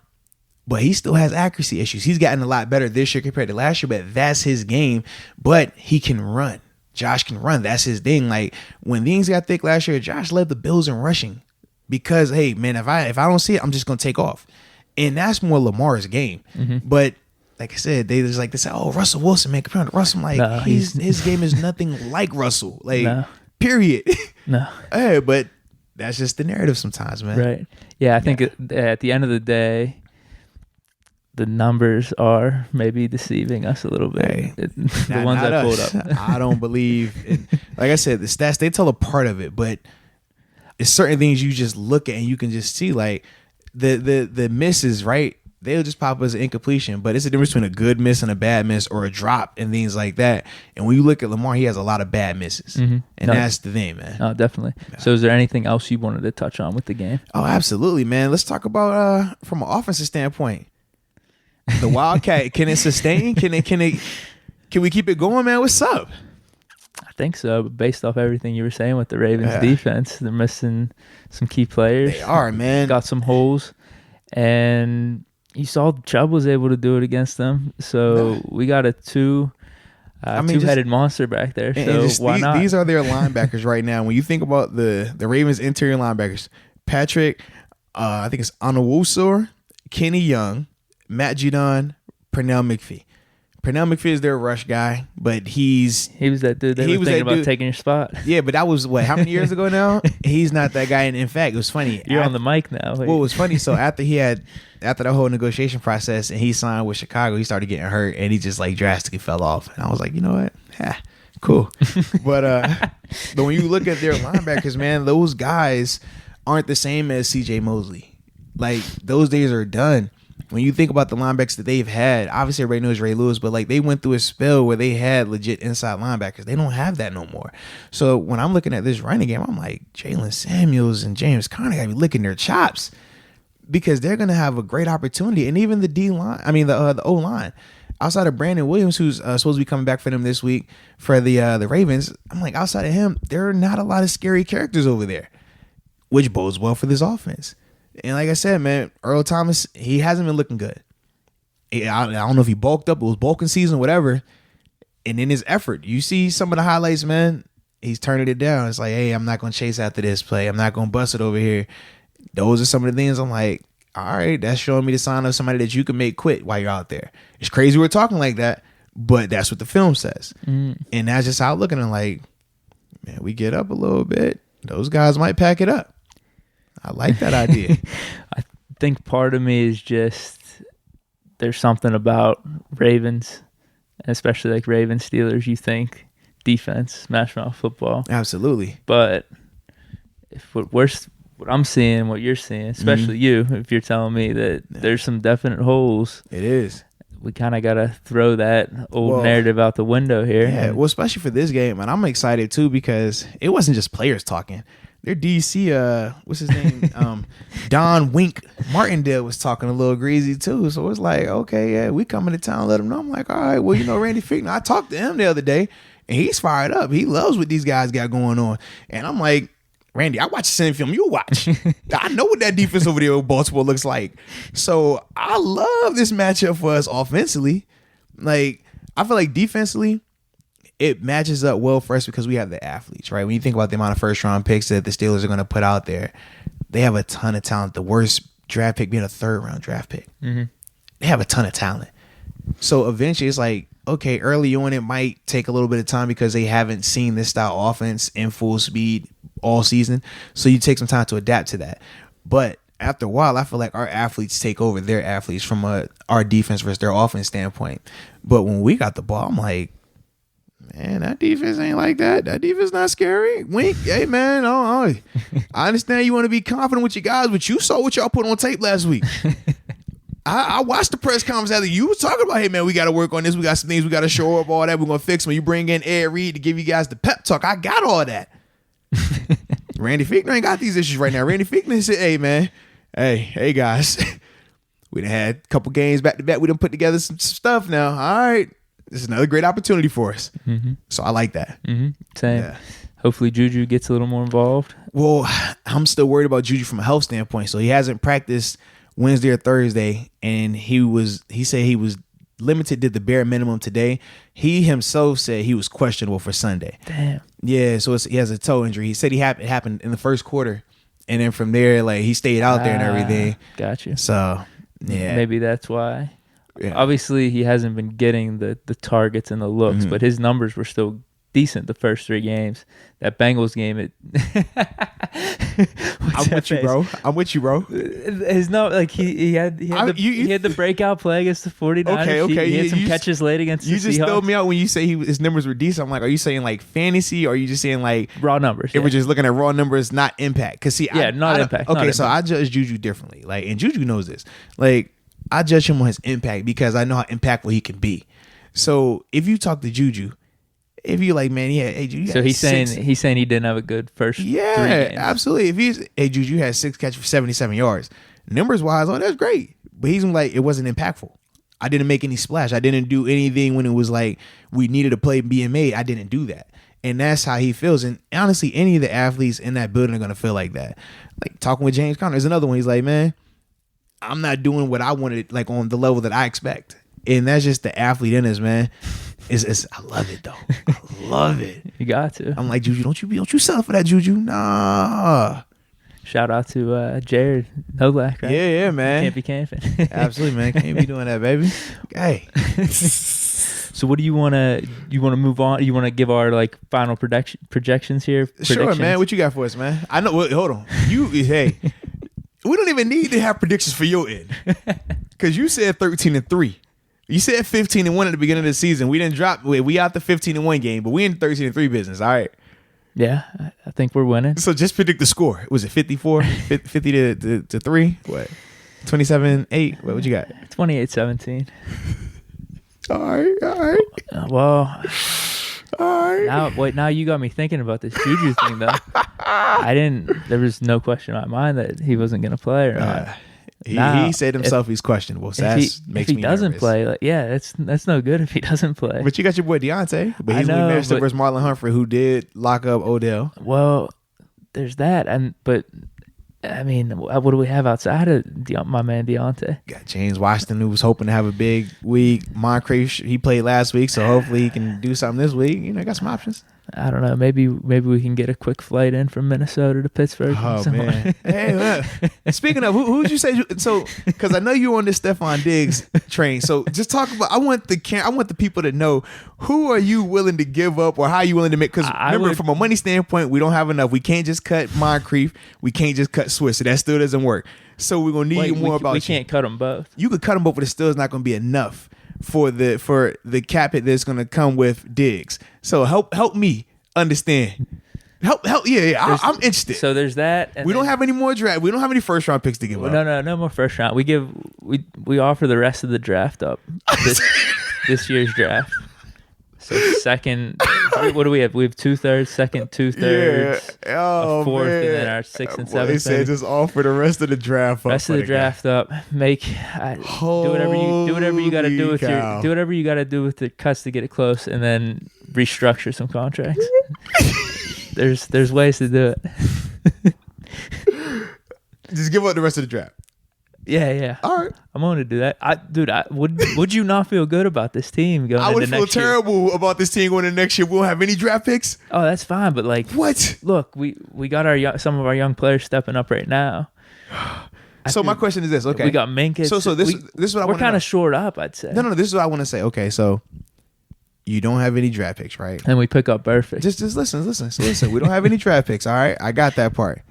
but he still has accuracy issues. He's gotten a lot better this year compared to last year, but that's his game. But he can run. Josh can run. That's his thing. Like, when things got thick last year, Josh led the Bills in rushing because, hey, man, if I don't see it, I'm just going to take off. And that's more Lamar's game. But like I said, they just like to say, oh, Russell Wilson, man, compared to Russell. I'm like, his game is nothing like Russell. Like, period. No. Hey, but that's just the narrative sometimes, man. Right. Yeah, I think at the end of the day, the numbers are maybe deceiving us a little bit. Hey, the ones I pulled up. I don't believe. Like I said, the stats, they tell a part of it, but it's certain things you just look at and you can just see, like the misses, right? They'll just pop as an incompletion, but it's a difference between a good miss and a bad miss, or a drop and things like that. And when you look at Lamar, he has a lot of bad misses, and that's the thing, man. Oh, definitely. Yeah. So, is there anything else you wanted to touch on with the game? Oh, absolutely, man. Let's talk about from an offensive standpoint, the Wildcat. Can it sustain? Can we keep it going, man? What's up? I think so. Based off everything you were saying with the Ravens defense, they're missing some key players. They are, man. Got some holes, and you saw Chubb was able to do it against them. So we got a two-headed monster back there. So why not? These are their linebackers right now. When you think about the Ravens interior linebackers, Patrick, I think it's Onwuasor, Kenny Young, Matt Judon, Pernell McPhee. Pernell McPhee is their rush guy, but he was that dude that was thinking about taking your spot. Yeah, but that was how many years ago now? He's not that guy. And in fact, it was funny. You're on the mic now. Well, it was funny. So after the whole negotiation process and he signed with Chicago, he started getting hurt and he just like drastically fell off. And I was like, you know what? Cool. But when you look at their linebackers, man, those guys aren't the same as CJ Mosley. Like, those days are done. When you think about the linebackers that they've had, obviously everybody knows Ray Lewis, but like they went through a spell where they had legit inside linebackers. They don't have that no more. So when I'm looking at this running game, I'm like, Jalen Samuels and James Conner gotta be licking their chops because they're gonna have a great opportunity. And even the the O line, outside of Brandon Williams, who's supposed to be coming back for them this week for the Ravens, I'm like, outside of him, there are not a lot of scary characters over there, which bodes well for this offense. And like I said, man, Earl Thomas, he hasn't been looking good. I don't know if he bulked up. It was bulking season, whatever. And in his effort, you see some of the highlights, man, he's turning it down. It's like, hey, I'm not going to chase after this play. I'm not going to bust it over here. Those are some of the things I'm like, all right, that's showing me the sign of somebody that you can make quit while you're out there. It's crazy we're talking like that, but that's what the film says. And that's just how I'm looking at like, man, we get up a little bit. Those guys might pack it up. I like that idea. I think part of me is just there's something about Ravens, especially like Ravens Steelers. You think defense, smash mouth football. Absolutely. But if what I'm seeing, what you're seeing, especially you, if you're telling me that there's some definite holes. It is. We kind of got to throw that old narrative out the window here. Yeah, well, especially for this game. And I'm excited too because it wasn't just players talking. Their DC, what's his name? Don Wink Martindale was talking a little greasy too. So it's like, okay, yeah, we coming to town, let him know. I'm like, all right, well, Randy Fichtner, I talked to him the other day and he's fired up. He loves what these guys got going on. And I'm like, Randy, I watch the same film you watch. I know what that defense over there with Baltimore looks like. So I love this matchup for us offensively. Like, I feel like defensively, it matches up well for us because we have the athletes, right? When you think about the amount of first-round picks that the Steelers are going to put out there, they have a ton of talent. The worst draft pick being a third-round draft pick. Mm-hmm. They have a ton of talent. So eventually it's like, okay, early on it might take a little bit of time because they haven't seen this style offense in full speed all season. So you take some time to adapt to that. But after a while, I feel like our athletes take over their athletes from our defense versus their offense standpoint. But when we got the ball, I'm like, man, that defense ain't like that. That defense not scary. Wink, hey, man, I understand you want to be confident with your guys, but you saw what y'all put on tape last week. I watched the press conference after you was talking about, hey, man, we got to work on this. We got some things we got to show up, all that. We're going to fix them. You bring in Ed Reed to give you guys the pep talk. I got all that. Randy Fichtner ain't got these issues right now. Randy Fichtner said, hey, man, hey, guys, we done had a couple games back to back. We done put together some stuff now. All right. This is another great opportunity for us. Mm-hmm. So I like that. Mm-hmm. Same. Yeah. Hopefully Juju gets a little more involved. Well, I'm still worried about Juju from a health standpoint. So he hasn't practiced Wednesday or Thursday, and he said he was limited, did the bare minimum today. He himself said he was questionable for Sunday. Damn. Yeah, so he has a toe injury. He said it happened in the first quarter, and then from there, like, he stayed out there and everything. Gotcha. So, yeah. Maybe that's why. Yeah. Obviously, he hasn't been getting the targets and the looks, but his numbers were still decent the first 3 games. That Bengals game, I'm with you, bro. His he had the breakout play against the 49ers. Okay. He had some catches late against the Seahawks. You just filled me out when you say his numbers were decent. I'm like, are you saying like fantasy, or are you just saying like raw numbers? If we're just looking at raw numbers, not impact. Because not impact. Okay, not so impact. I judge Juju differently. Like, and Juju knows this. Like, I judge him on his impact because I know how impactful he can be. So if you talk to Juju, if you like, man, hey Juju. So he's saying he didn't have a good first 3 games. Absolutely. If he's Juju had 6 catches for 77 yards, numbers wise, that's great. But he's like, it wasn't impactful. I didn't make any splash. I didn't do anything when it was like we needed a play being made. I didn't do that. And that's how he feels. And honestly, any of the athletes in that building are gonna feel like that. Like talking with James Conner is another one. He's like, man, I'm not doing what I wanted, like on the level that I expect. And that's just the athlete in us, man. I love it though. I love it. You got to. I'm like, Juju, don't you settle for that, Juju. Nah. Shout out to Jared Novak, right? Yeah, man. Can't be camping. Absolutely, man. Can't be doing that, baby. Hey. So what do you want to move on? You want to give our like final projections here? Sure, man. What you got for us, man? I know. Hold on. Hey. We don't even need to have predictions for your end. Because you said 13-3. You said 15-1 at the beginning of the season. We didn't drop. We out the 15-1 game, but we in 13-3 business. All right. Yeah, I think we're winning. So just predict the score. Was it 54, 50 to 3? What? 27-8? What you got? 28-17. All right. Well, all right. Now you got me thinking about this Juju thing, though. There was no question in my mind that he wasn't going to play or not. He said himself he's questionable. So makes me if he doesn't nervous. play, that's no good if he doesn't play. But you got your boy Deontay. But he's going to match up versus Marlon Humphrey, who did lock up Odell. Well, there's that. But I mean, what do we have outside of my man Deontay? Got James Washington, who was hoping to have a big week. Moncrief, he played last week, so hopefully he can do something this week. Got some options. I don't know. Maybe we can get a quick flight in from Minnesota to Pittsburgh. Oh man! Hey, look. Speaking of, who'd you say? So, because I know you're on this Stephon Diggs train. So, just talk about. I want the people to know, who are you willing to give up, or how are you willing to make? Because remember, from a money standpoint, we don't have enough. We can't just cut Moncrief. We can't just cut Swiss. So that still doesn't work. So we're gonna need more about. We can't cut them both. You could cut them both, but it's still not gonna be enough for the cap hit that's gonna come with Diggs. So help me understand. Help. Yeah. I'm interested. So there's that. We don't have any more draft. We don't have any first round picks to give up. No more first round. We offer the rest of the draft up. This year's draft. So second, what do we have? We have 2/3, second 2/3, a fourth, man. And then our 6th and 7th. They said just offer the rest of the draft up. Rest of the draft up. Do whatever you got to do with do whatever you got to do with the cuts to get it close, and then restructure some contracts. There's ways to do it. Just give up the rest of the draft. Yeah. All right. I'm going to do that. Would you not feel good about this team going into next year? I would feel terrible about this team going into next year. We won't have any draft picks. Oh, that's fine. But like, what? Look, we got some of our young players stepping up right now. So my question is this. Okay. We got Minkus. So this is what I want to know. We're kind of short up, I'd say. No. This is what I want to say. Okay, so you don't have any draft picks, right? And we pick up Burfict. Just listen. So listen. We don't have any draft picks. All right, I got that part.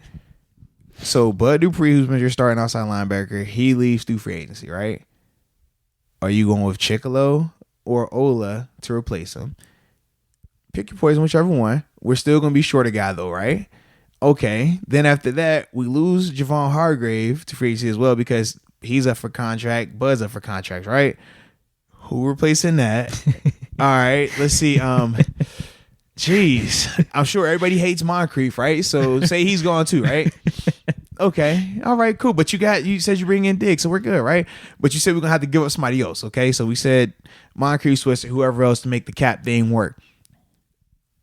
So Bud Dupree, who's been your starting outside linebacker, he leaves through free agency, right? Are you going with Chicolo or Ola to replace him? Pick your poison, whichever one. We're still going to be short a guy, though, right? Okay. Then after that, we lose Javon Hargrave to free agency as well because he's up for contract. Bud's up for contract, right? Who replacing that? All right. Let's see. Jeez. I'm sure everybody hates Moncrief, right? So say he's gone too, right? Okay. All right, cool. But you said you bring in Deke, so we're good, right? But you said we're going to have to give up somebody else, okay? So we said Moncrief, Swisher, whoever else to make the cap thing work.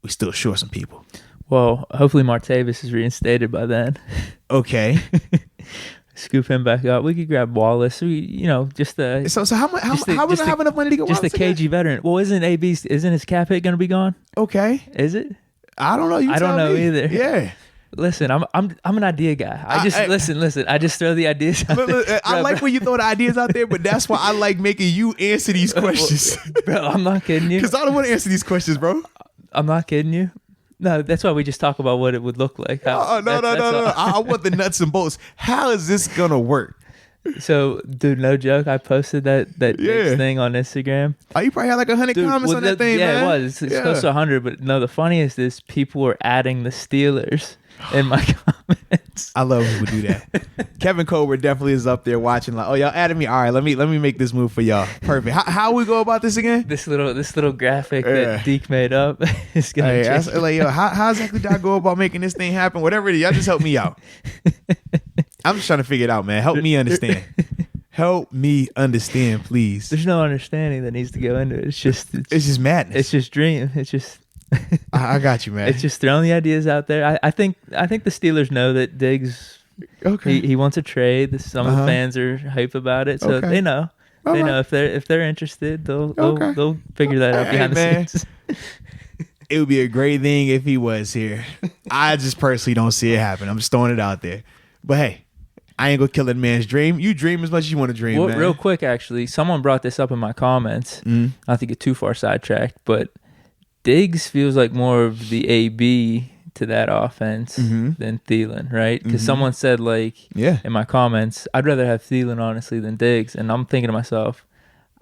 We still short some people. Well, hopefully Martavis is reinstated by then. Okay. Scoop him back up. We could grab Wallace. Just the. So how much? How we gonna have enough money to get Wallace? Just a KG again? Veteran. Well, isn't his cap hit gonna be gone? Okay. Is it? I don't know. I don't know either. Yeah. Listen, I'm an idea guy. Listen. I just throw the ideas out there. I like when you throw the ideas out there, but that's why I like making you answer these questions. Bro, I'm not kidding you. Because I don't want to answer these questions, bro. I'm not kidding you. No, that's why we just talk about what it would look like. No. I want the nuts and bolts. How is this gonna work? So, dude, no joke. I posted that thing on Instagram. Oh, you probably had like 100 comments on that thing, man. Yeah, it was. It's close to 100. But no, the funniest is people were adding the Steelers in my comments. I love when people do that. Kevin Colbert definitely is up there watching. Like, oh, y'all added me. All right, let me make this move for y'all. Perfect. How we go about this again? This little graphic that Deke made up is gonna. How exactly do I go about making this thing happen? Whatever it is, y'all just help me out. I'm just trying to figure it out, man. Help me understand. Help me understand, please. There's no understanding that needs to go into it. It's just madness. It's just dream. It's just. I got you, man. It's just throwing the ideas out there. I think the Steelers know that Diggs. Okay. He wants a trade. Some of the fans are hype about it, so they know. They know if they're interested, they'll figure that out behind the scenes. It would be a great thing if he was here. I just personally don't see it happen. I'm just throwing it out there. But hey, I ain't gonna kill that man's dream. You dream as much as you want to dream, man. Real quick, actually, someone brought this up in my comments. Not to get too far sidetracked, but Diggs feels like more of the AB to that offense than Thielen, right? Because someone said, in my comments, I'd rather have Thielen, honestly, than Diggs. And I'm thinking to myself,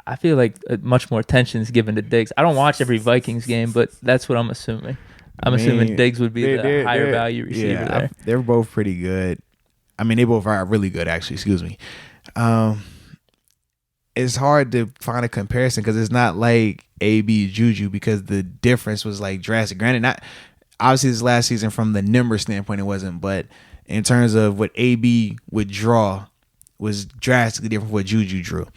I feel like much more attention is given to Diggs. I don't watch every Vikings game, but that's what I'm assuming. I'm assuming Diggs would be the higher value receiver there. They're both pretty good. I mean, they both are really good, actually. Excuse me. It's hard to find a comparison because it's not like AB Juju because the difference was like drastic. Granted, not obviously this last season from the number standpoint it wasn't, but in terms of what AB would draw was drastically different from what Juju drew.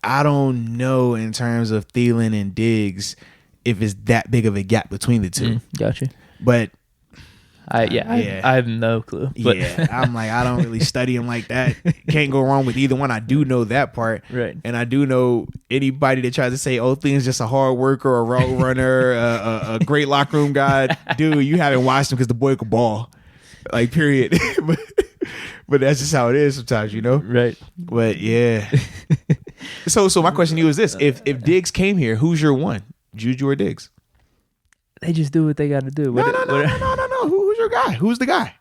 I don't know in terms of Thielen and Diggs if it's that big of a gap between the two. Gotcha. But I have no clue. But I'm like, I don't really study them like that. Can't go wrong with either one. I do know that part. Right. And I do know anybody that tries to say, oh, Thielen's just a hard worker, a road runner, a great locker room guy. Dude, you haven't watched him because the boy could ball. Like, period. But that's just how it is sometimes, you know? Right. But yeah. So my question to you is this. If Diggs came here, who's your one? Juju or Diggs? They just do what they got to do. No. Who's your guy? Who's the guy?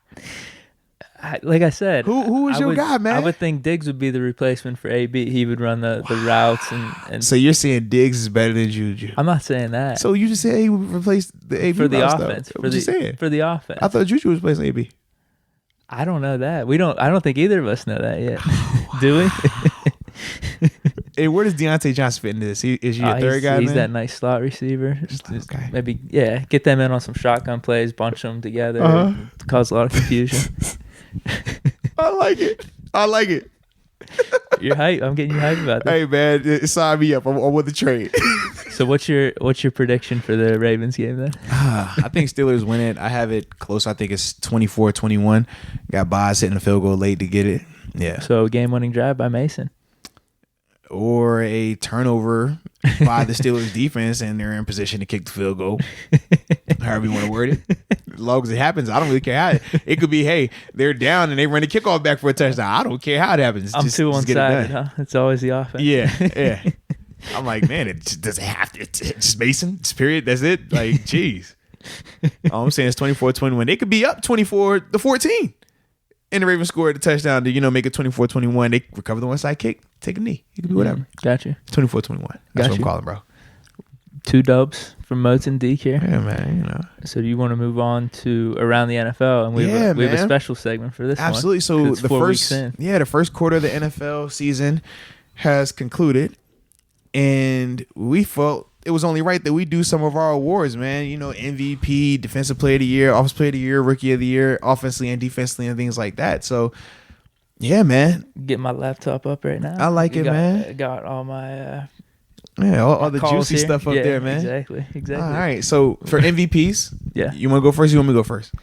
Like I said, who is your guy, man? I would think Diggs would be the replacement for AB. He would run the routes and. So you're saying Diggs is better than Juju? I'm not saying that. So you just said he would replace the AB for the offense. What you saying? For the offense. I thought Juju was replacing AB. I don't know that. I don't think either of us know that yet. Do we? Hey, where does Deontay Johnson fit into this? Is he a third guy? He's that nice slot receiver. Okay. Maybe, get them in on some shotgun plays, bunch them together, cause a lot of confusion. I like it. You're hype. I'm getting you hype about that. Hey, man, sign me up. I'm with the trade. So what's your prediction for the Ravens game then? I think Steelers win it. I have it close. I think it's 24-21. Got Boz hitting the field goal late to get it. Yeah. So game-winning drive by Mason. Or a turnover by the Steelers defense, and they're in position to kick the field goal. However you want to word it. As long as it happens, I don't really care how it could be, hey, they're down and they run the kickoff back for a touchdown. I don't care how it happens. I'm too one-sided, huh? It's always the offense. Yeah. I'm like, man, it doesn't have to. It's just Mason. It's period. That's it. Like, geez. All I'm saying is 24-21. They could be up 24-14. And the Ravens scored a touchdown to, make it 24-21. They recover the one side kick, take a knee. It could be whatever. Got you. 24-21. That's what I'm calling, bro. 2 dubs from Moats and Deke here. Yeah, man. So do you want to move on to around the NFL? And we have a special segment for this Absolutely. one. So the first quarter of the NFL season has concluded. And we felt it was only right that we do some of our awards, man. MVP, Defensive Player of the Year, Offensive Player of the Year, Rookie of the Year, offensively and defensively and things like that. So, yeah, man. Get my laptop up right now. I like it, man. Got all my all the juicy here. Stuff up there, man. Exactly. All right. So, for MVPs, you want to go first or you want me to go first?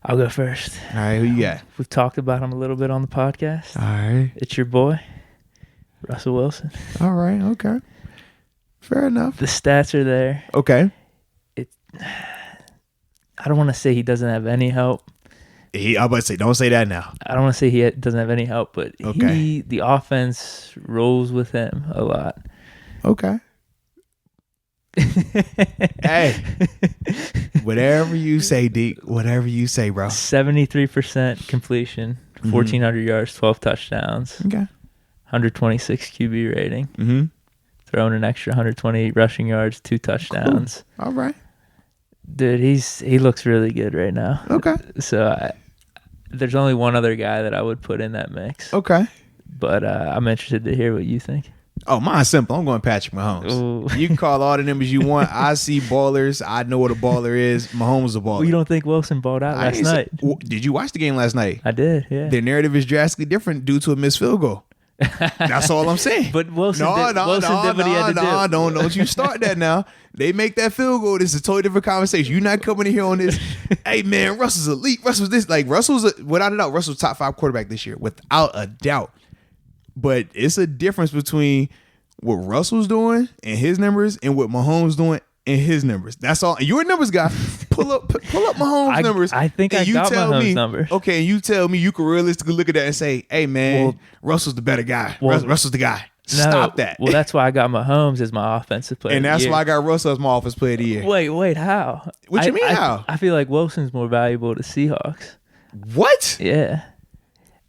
I'll go first. All right. Who you got? We've talked about him a little bit on the podcast. All right. It's your boy, Russell Wilson. All right. Okay. Fair enough. The stats are there. Okay. I don't want to say he doesn't have any help. I'm about to say, don't say that now. I don't want to say he doesn't have any help, but the offense rolls with him a lot. Okay. Hey, whatever you say, Deke. Whatever you say, bro. 73% completion, 1,400 yards, 12 touchdowns. Okay. 126 QB rating. Mm-hmm. Throwing an extra 128 rushing yards, 2 touchdowns. Cool. All right. Dude, he looks really good right now. Okay. So there's only one other guy that I would put in that mix. Okay. But I'm interested to hear what you think. Oh, mine's simple. I'm going Patrick Mahomes. Ooh. You can call all the numbers you want. I see ballers. I know what a baller is. Mahomes is a baller. Well, you don't think Wilson balled out last night? Did you watch the game last night? I did, yeah. Their narrative is drastically different due to a missed field goal. That's all I'm saying. But Wilson did what he had to do. Don't you start that now. They make that field goal. This is a totally different conversation. You're not coming in here on this. Hey, man, Russell's elite. Russell's this. Like, without a doubt, Russell's top 5 quarterback this year. Without a doubt. But it's a difference between what Russell's doing and his numbers and what Mahomes doing and his numbers. That's all. You're a numbers guy. Pull up Mahomes' numbers. I think I got Mahomes' numbers. Okay, and you tell me you can realistically look at that and say, hey, man, Russell's the better guy. Russell's the guy. Stop that. Well, that's why I got Mahomes as my offensive player. And that's why I got Russell as my offensive player of the year. Wait, how? What you mean how? I feel like Wilson's more valuable to Seahawks. What? Yeah.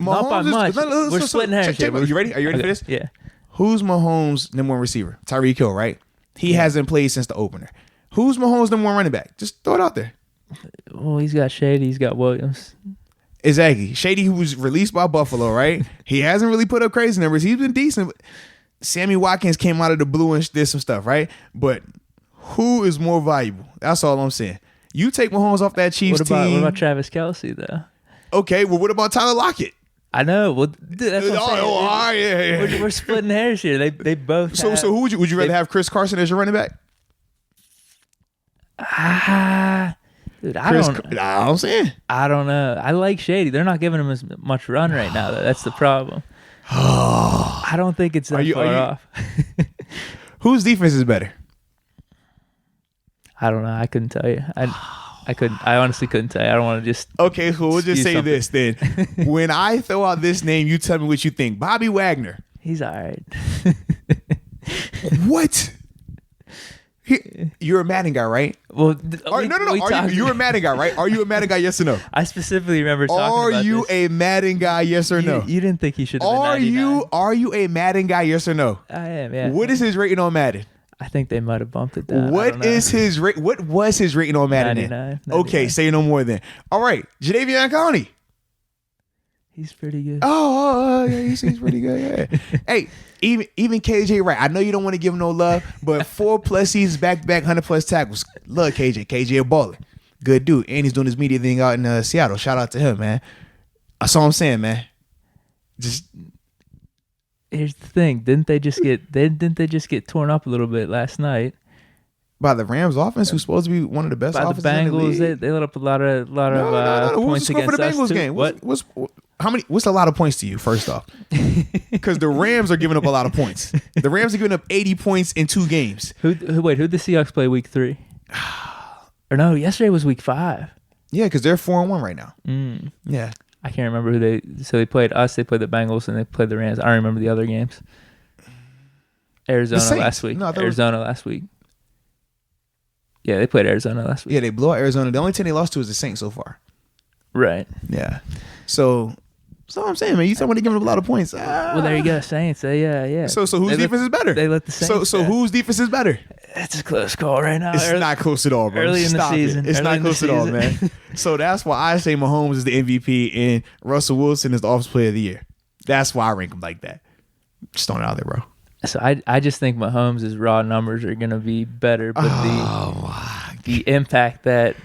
Not by much. We're splitting hairs here. Are you ready? Are you ready for this? Yeah. Who's Mahomes' number 1 receiver? Tyreek Hill, right? He hasn't played since the opener. Who's Mahomes' number 1 running back? Just throw it out there. Well, he's got Shady. He's got Williams. Exactly. Shady, who was released by Buffalo, right? He hasn't really put up crazy numbers. He's been decent. Sammy Watkins came out of the blue and did some stuff, right? But who is more valuable? That's all I'm saying. You take Mahomes off that Chiefs team. What about Travis Kelce, though? Okay, well, what about Tyler Lockett? I know. Well, that's what I'm saying. Yeah. We're splitting hairs here. They both. So who would you rather have Chris Carson as your running back? Dude, I'm saying. I don't know. I like Shady. They're not giving him as much run right now, though. That's the problem. I don't think it's that far off. Whose defense is better? I don't know. I couldn't tell you. I honestly couldn't tell you. I don't want to just. Okay, so we'll just say this then. When I throw out this name, you tell me what you think. Bobby Wagner. He's all right. What? You're a Madden guy, right? Well, no. You're a Madden guy, right? Are you a Madden guy? Yes or no? I specifically remember talking about this. Are you a Madden guy? Yes or no? You didn't think he should have been 99. Are you a Madden guy? Yes or no? I am. Yeah. What is his rating on Madden? I think they might have bumped it down. What was his rating on Madden? 99. Okay, say no more then. All right, Jadeveon Clowney. He's pretty good. Oh, yeah, he seems pretty good. Yeah. Hey, even KJ Wright. I know you don't want to give him no love, but 4+ seasons back-to-back 100+ tackles. Love KJ. KJ a baller. Good dude. And he's doing his media thing out in Seattle. Shout out to him, man. That's all I'm saying, man. Just. Here's the thing. Didn't they just get torn up a little bit last night? By the Rams offense, who's supposed to be one of the best offenses in the league? They let up a lot of points against for the Bengals us game? What's a lot of points to you? First off, because the Rams are giving up a lot of points. The Rams are giving up 80 points in 2 games. Who'd the Seahawks play week 3? Or no, yesterday was week 5. Yeah, because they're 4-1 right now. Yeah, I can't remember who they. So they played us. They played the Bengals, and they played the Rams. I don't remember the other games. Arizona last week. Last week. Yeah, they played Arizona last week. Yeah, they blew out Arizona. The only team they lost to is the Saints so far. Right. Yeah. So I'm saying, man, you talking about they giving up a lot of points. Well, there you go, Saints. Yeah. So whose defense is better? They let the Saints. So whose defense is better? It's a close call right now. It's not close at all, bro. Early in the season. It's not close at all, man. So that's why I say Mahomes is the MVP and Russell Wilson is the Offensive Player of the Year. That's why I rank him like that. Just throwing it out there, bro. So I just think Mahomes' raw numbers are going to be better, but the impact that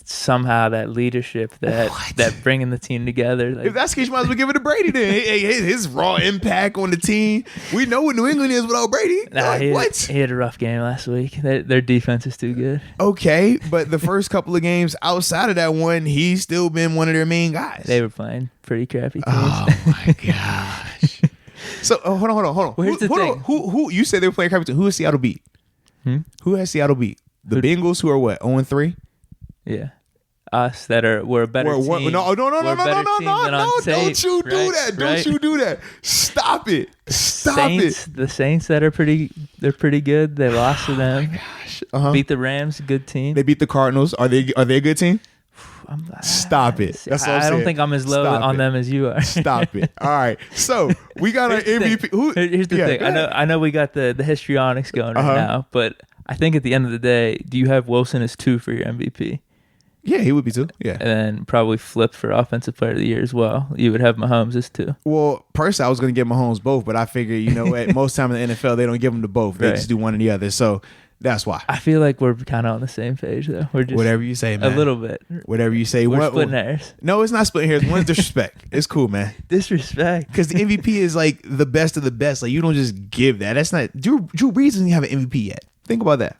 somehow that leadership that bringing the team together. Like, if that's the case, you might as well give it to Brady then. His raw impact on the team. We know what New England is without Brady. He had a rough game last week. Their defense is too good. Okay, but the first couple of games outside of that one, he's still been one of their main guys. They were playing pretty crappy teams. Oh my gosh. So hold on. Well, here's the thing. Who you said they were playing crappy team? Who has Seattle beat? Who has Seattle beat? The Bengals, who are what, 0-3? Yeah. Us we're a better team. No! Don't you do that! Don't you do that! Stop it! The Saints that are pretty good. They lost to them. Oh my gosh! Beat the Rams, good team. They beat the Cardinals. Are they a good team? Stop it! That's what I'm saying. I don't think I'm as low on them as you are. Stop it! All right, so we got our MVP. Here's the thing. I know we got the histrionics going right now, but I think at the end of the day, do you have Wilson as 2 for your MVP? Yeah, he would be 2. Yeah, and then probably flipped for Offensive Player of the Year as well. You would have Mahomes as 2. Well, personally, I was going to give Mahomes both, but I figured, you know, at most time in the NFL, they don't give them to both. They just do one or the other. So that's why. I feel like we're kind of on the same page, though. We're just whatever you say, man. A little bit. Whatever you say. We're splitting hairs. No, it's not splitting hairs. One's disrespect. It's cool, man. Disrespect. Because the MVP is like the best of the best. Like, you don't just give that. That's not. Drew Brees doesn't have an MVP yet. Think about that.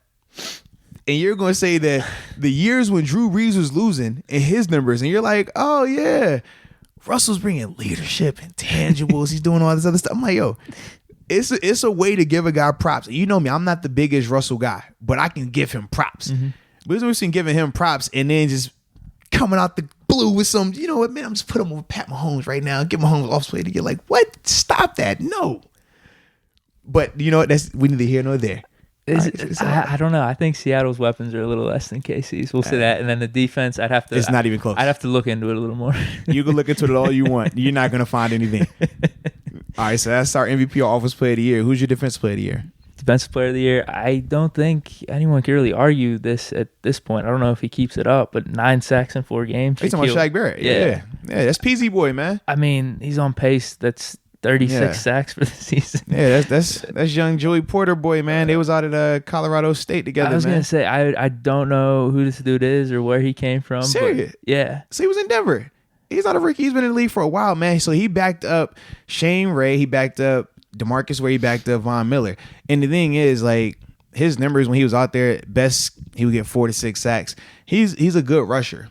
And you're going to say that the years when Drew Brees was losing and his numbers, and you're like, oh, yeah, Russell's bringing leadership and tangibles. He's doing all this other stuff. I'm like, yo, it's a way to give a guy props. You know me, I'm not the biggest Russell guy, but I can give him props. But we've seen giving him props and then just coming out the blue with some, you know what, man, I'm just put him with Pat Mahomes right now. Get Mahomes off play to get like, what? Stop that. No. But you know what? We neither here nor there. I don't know. I think Seattle's weapons are a little less than KC's. We'll say that. And then the defense, it's not even close. I'd have to look into it a little more. You can look into it all you want. You're not going to find anything. All right, so that's our MVP or Offensive Player of the Year. Who's your Defensive Player of the Year? Defensive Player of the Year. I don't think anyone can really argue this at this point. I don't know if he keeps it up, but 9 sacks in 4 games. He's talking about Shaq Barrett. Yeah, that's PZ boy, man. I mean, he's on pace. That's 36 sacks for the season. Yeah, that's young Joey Porter boy, man. They was out at Colorado State together. I was gonna say I don't know who this dude is or where he came from. Serious? Yeah. So he was in Denver. He's out of Ricky. He's been in the league for a while, man. So he backed up Shane Ray. He backed up DeMarcus Ware. He backed up Von Miller. And the thing is, like, his numbers when he was out there, best he would get 4 to 6 sacks. He's a good rusher,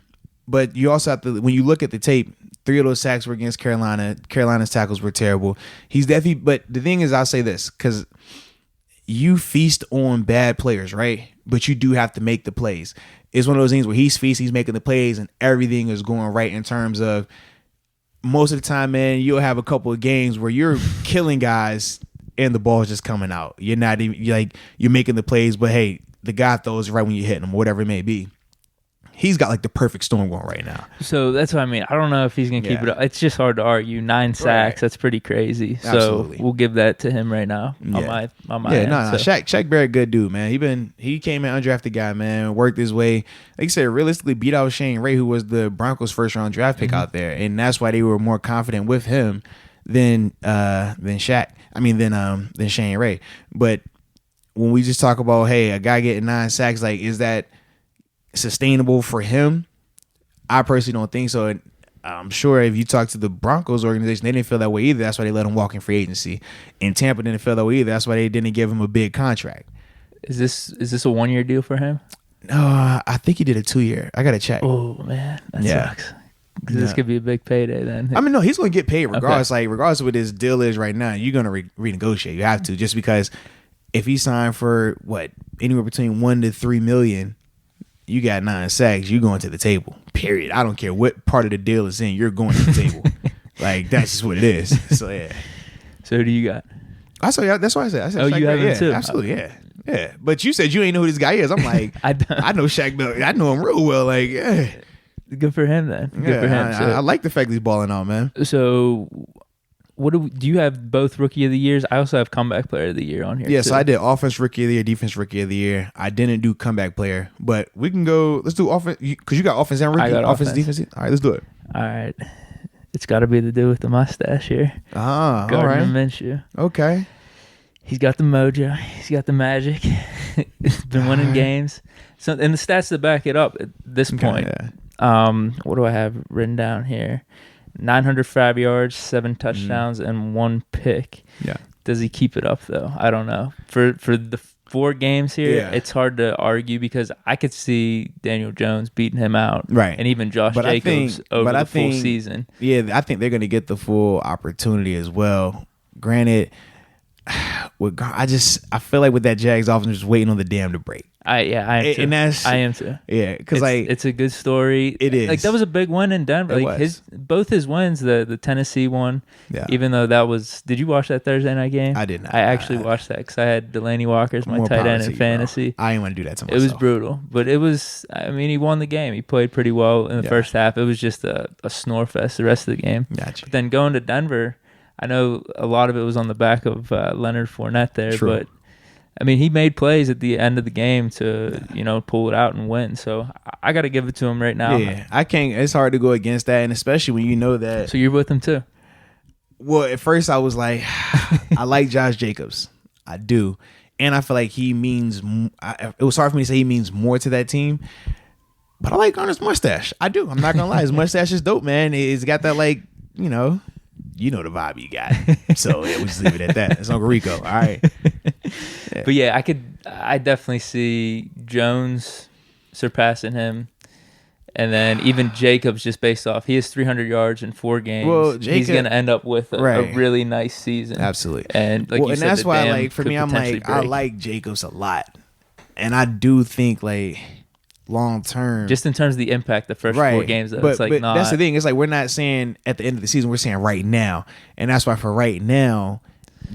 but you also have to, when you look at the tape, 3 of those sacks were against Carolina. Carolina's tackles were terrible. He's definitely, but the thing is, I'll say this, because you feast on bad players, right? But you do have to make the plays. It's one of those things where he's making the plays, and everything is going right in terms of most of the time, man, you'll have a couple of games where you're killing guys and the ball's just coming out. You're not even, you're making the plays, but hey, the guy throws right when you're hitting him, whatever it may be. He's got like the perfect storm going right now. So that's what I mean. I don't know if he's going to keep it up. It's just hard to argue. 9 sacks, right. That's pretty crazy. Absolutely. So we'll give that to him right now on my end. Shaq Barrett, good dude, man. He came in undrafted guy, man, worked his way. Like you said, realistically beat out Shane Ray, who was the Broncos' first round draft pick out there. And that's why they were more confident with him than Shaq. Than Shane Ray. But when we just talk about, hey, a guy getting 9 sacks, like, is that sustainable for him? I personally don't think so. And I'm sure if you talk to the Broncos organization, they didn't feel that way either. That's why they let him walk in free agency. And Tampa didn't feel that way either. That's why they didn't give him a big contract. Is this a 1-year deal for him? No, I think he did a 2-year. I got to check. Oh, man. That sucks. This could be a big payday then. I mean, no, he's going to get paid regardless. Okay. Like, regardless of what his deal is right now, you're going to renegotiate. You have to, just because if he signed for, anywhere between 1 to 3 million, you got 9 sacks, you're going to the table, period. I don't care what part of the deal is in, you're going to the table. Like, that's just what it is. So, yeah. So, who do you got? That's what I said. Shaq, you have him too? Absolutely, yeah. Yeah. But you said you ain't know who this guy is. I'm like, I know Shaq, I know him real well. Like, yeah. Good for him then. Good for him. I like the fact that he's balling out, man. So, what do you have both Rookie of the Years? I also have Comeback Player of the Year on here. Yeah, so I did Offense Rookie of the Year, Defense Rookie of the Year. I didn't do Comeback Player, but we can go. Let's do Offense because you got Offense and Rookie. I got Offense, Defense. All right, let's do it. All right, it's got to be the dude with the mustache here. Gardner Minshew. Okay. He's got the mojo. He's got the magic. He's been winning games. So, and the stats to back it up at this point. Yeah. What do I have written down here? 905 yards, 7 touchdowns, and 1 pick. Yeah. Does he keep it up though? I don't know. For the 4 games here, it's hard to argue because I could see Daniel Jones beating him out, right? And even Josh Jacobs over the full season. Yeah, I think they're going to get the full opportunity as well. Granted, I feel like with that Jags offense, just waiting on the dam to break. I am too. Yeah, because it's a good story. It is. Like that was a big one in Denver. Both his wins, the Tennessee one. Yeah. Even though that was, did you watch that Thursday night game? I did not. I actually watched that because I had Delaney Walker as my tight end in fantasy. Bro. I didn't want to do that to myself. It was brutal, but it was. I mean, he won the game. He played pretty well in the first half. It was just a snore fest the rest of the game. Gotcha. But then going to Denver, I know a lot of it was on the back of Leonard Fournette there, True. But I mean, he made plays at the end of the game to, pull it out and win. So I got to give it to him right now. Yeah, I can't. It's hard to go against that, and especially when you know that. So you're with him too? Well, at first I was like, I like Josh Jacobs. I do. And I feel like he means, it was hard for me to say he means more to that team. But I like Garner's mustache. I do. I'm not going to lie. His mustache is dope, man. It's got that, you know the vibe you got. So yeah, we just leave it at that. It's Uncle Rico. All right. Yeah. But yeah, I definitely see Jones surpassing him. And then even Jacobs, just based off, he has 300 yards in 4 games. Well, he's going to end up with a really nice season. Absolutely. And like you said, that's why, for me, I'm like, I like Jacobs a lot. And I do think, long term, just in terms of the impact the first 4 games, though, but that's the thing. It's like we're not saying at the end of the season, we're saying right now. And that's why for right now,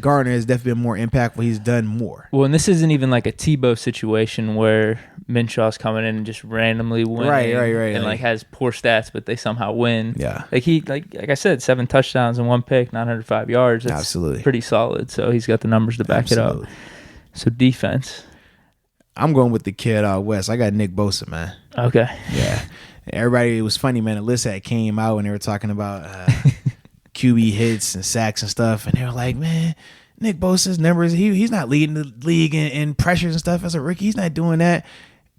Gardner has definitely been more impactful. He's done more. Well, and this isn't even like a Tebow situation where Minshaw's coming in and just randomly winning, right, and has poor stats, but they somehow win. Yeah, like I said, 7 touchdowns and 1 pick, 905 yards. That's absolutely pretty solid. So he's got the numbers to back it up. So defense, I'm going with the kid out west. I got Nick Bosa, man. Okay, yeah. Everybody, it was funny, man. The list that came out when they were talking about QB hits and sacks and stuff, and they were like, man, Nick Bosa's numbers, he's not leading the league in pressures and stuff as a rookie. He's not doing that.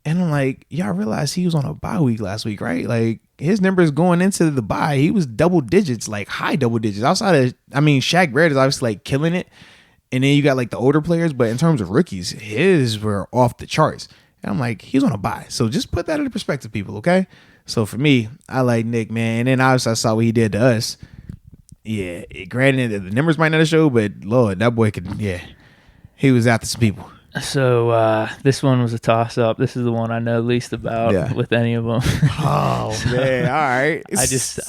And I'm like, y'all realize he was on a bye week last week, right? Like, his numbers going into the bye, he was double digits, like high double digits. Outside of, Shaq Barrett is obviously killing it. And then you got the older players, but in terms of rookies, his were off the charts. And I'm like, he's on a bye. So just put that into perspective, people, okay? So for me, I like Nick, man. And then obviously I saw what he did to us. Yeah, granted, the numbers might not have showed, but Lord, that boy he was after some people. So this one was a toss-up. This is the one I know least about with any of them. Oh, man, all right.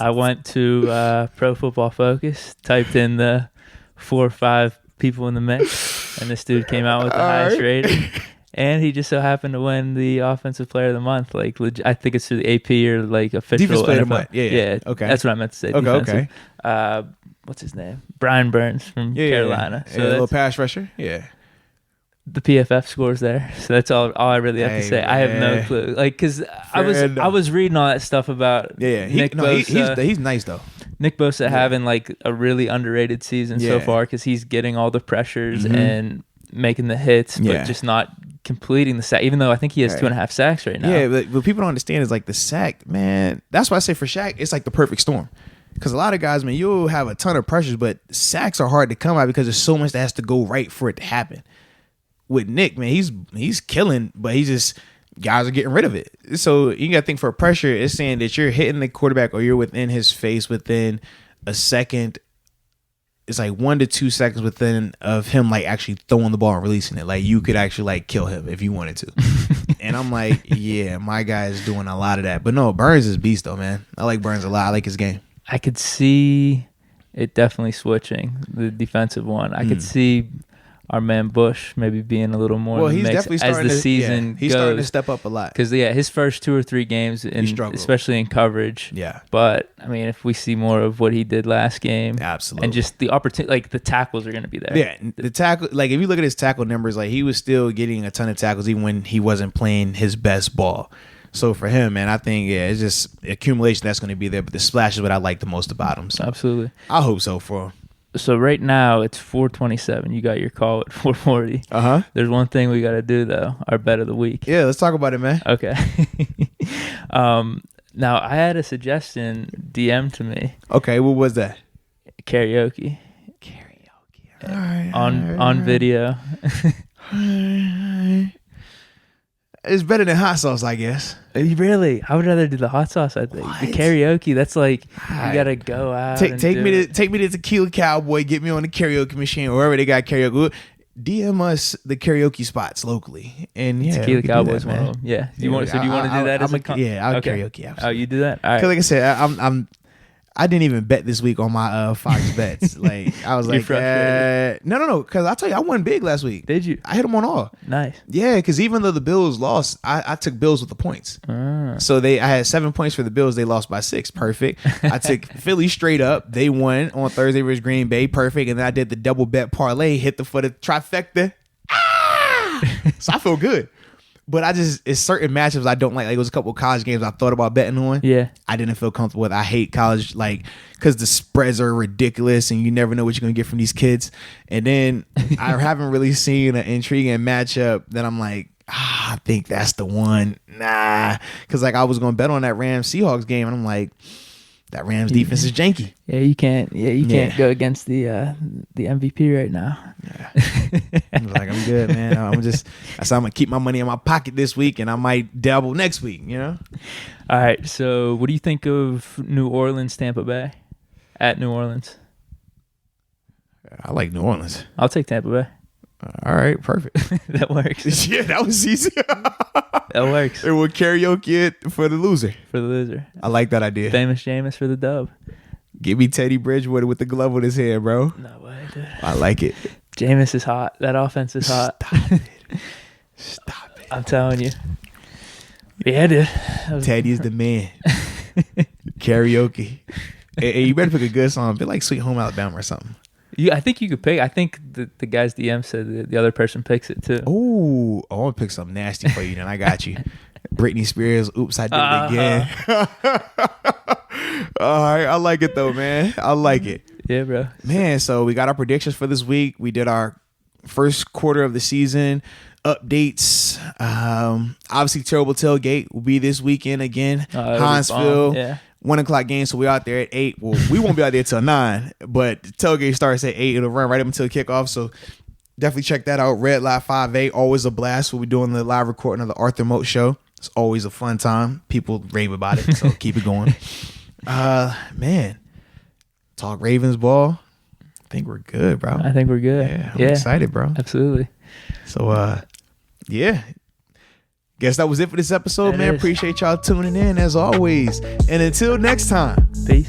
I went to Pro Football Focus, typed in the 4 or 5 people in the mix, and this dude came out with the highest rating. And he just so happened to win the Offensive Player of the Month. I think it's through the AP or official Defensive Player of the NFL. Month. Yeah. Okay. That's what I meant to say. Okay. What's his name? Brian Burns from Carolina. So a little pass rusher. Yeah. The PFF scores there, so that's all I really have to say. Man. I have no clue, because I was reading all that stuff about Nick Bosa. He's nice though. Nick Bosa having a really underrated season so far because he's getting all the pressures and making the hits, but just not completing the sack. Even though I think he has 2.5 sacks right now. Yeah, but what people don't understand is the sack, man. That's why I say for Shaq, it's the perfect storm. Because a lot of guys, man, you'll have a ton of pressures, but sacks are hard to come by because there's so much that has to go right for it to happen. with Nick, man, he's killing, but he's just guys are getting rid of it. So you got to think for pressure, it's saying that you're hitting the quarterback or you're within his face within a second. It's like 1 to 2 seconds within of him like actually throwing the ball and releasing it. Like you could actually like kill him if you wanted to. And I'm like, yeah, my guy is doing a lot of that. But no, Burns is beast though, man. I like Burns a lot. I like his game. I could see it definitely switching the defensive one. I could see our man Bush maybe being a little more. Well, he's definitely starting as the season goes. He's starting to step up a lot because his first 2 or 3 games, especially in coverage. Yeah. But I mean, if we see more of what he did last game, absolutely, and just the opportunity, like the tackles are going to be there. Yeah, the tackle. Like if you look at his tackle numbers, like he was still getting a ton of tackles even when he wasn't playing his best ball. So for him, man, I think it's just accumulation that's going to be there. But the splash is what I like the most about him. So absolutely, I hope so for him. So right now it's 4:27. You got your call at 4:40. There's one thing we got to do though. Our bet of the week. Yeah, let's talk about it, man. Okay. Now I had a suggestion DM to me. Okay, what was that? Karaoke. All right. On video. It's better than hot sauce, I guess. Really? I would rather do the hot sauce, I think. What? The karaoke, that's like you gotta go out. Take me to Tequila Cowboy, get me on the karaoke machine, or wherever they got karaoke. DM us the karaoke spots locally. And yeah, Tequila Cowboy's one of them. Yeah. Do you want to do that I'll karaoke. Absolutely. Oh, you do that? All right. Because like I said, I didn't even bet this week on my Fox bets. Like I was like, no. Because I tell you, I won big last week. Did you? I hit them on all. Nice. Yeah, because even though the Bills lost, I took Bills with the points. So I had 7 points for the Bills. They lost by 6. Perfect. I took Philly straight up. They won on Thursday versus Green Bay. Perfect. And then I did the double bet parlay. Hit for the trifecta. So I feel good. But it's certain matchups I don't like. Like it was a couple of college games I thought about betting on. Yeah. I didn't feel comfortable with. I hate college, like, because the spreads are ridiculous and you never know what you're going to get from these kids. And then I haven't really seen an intriguing matchup that I'm like, I think that's the one. Nah. Because like I was going to bet on that Rams-Seahawks game and I'm like, that Rams defense is janky. Yeah, you can't go against the MVP right now. Yeah. I was like, I'm good, man. I'm gonna keep my money in my pocket this week, and I might dabble next week. You know. All right. So, what do you think of New Orleans, Tampa Bay, at New Orleans? I like New Orleans. I'll take Tampa Bay. All right, perfect. That works. Yeah, that was easy. That works. It will karaoke it for the loser. For the loser. I like that idea. Famous Jameis for the dub. Give me Teddy Bridgewater with the glove on his head, bro. No way, dude. I like it. Jameis is hot. That offense is hot. Stop it. I'm telling you. Yeah, dude. Teddy is the man. Karaoke. Hey, you better pick a good song. Be like Sweet Home Alabama or something. I think you could pick. I think the guy's DM said the other person picks it too. Oh, I want to pick something nasty for you. Then I got you. Britney Spears. Oops, I did it again. All right, I like it though, man. I like it. Yeah, bro. Man, so we got our predictions for this week. We did our first quarter of the season updates. Obviously, Terrible Tailgate will be this weekend again. Huntsville. Yeah. 1 o'clock game, so we're out there at 8. Well, we won't be out there till 9, but the tailgate starts at 8. It'll run right up until kickoff, so definitely check that out. Red Live 5A, always a blast. We'll be doing the live recording of the Arthur Moats show. It's always a fun time. People rave about it, so keep it going. Man, talk Ravens ball. I think we're good, bro. I think we're good. Yeah, I'm excited, bro. Absolutely. So, yeah. Guess that was it for this episode, man. Appreciate y'all tuning in as always. And until next time. Peace.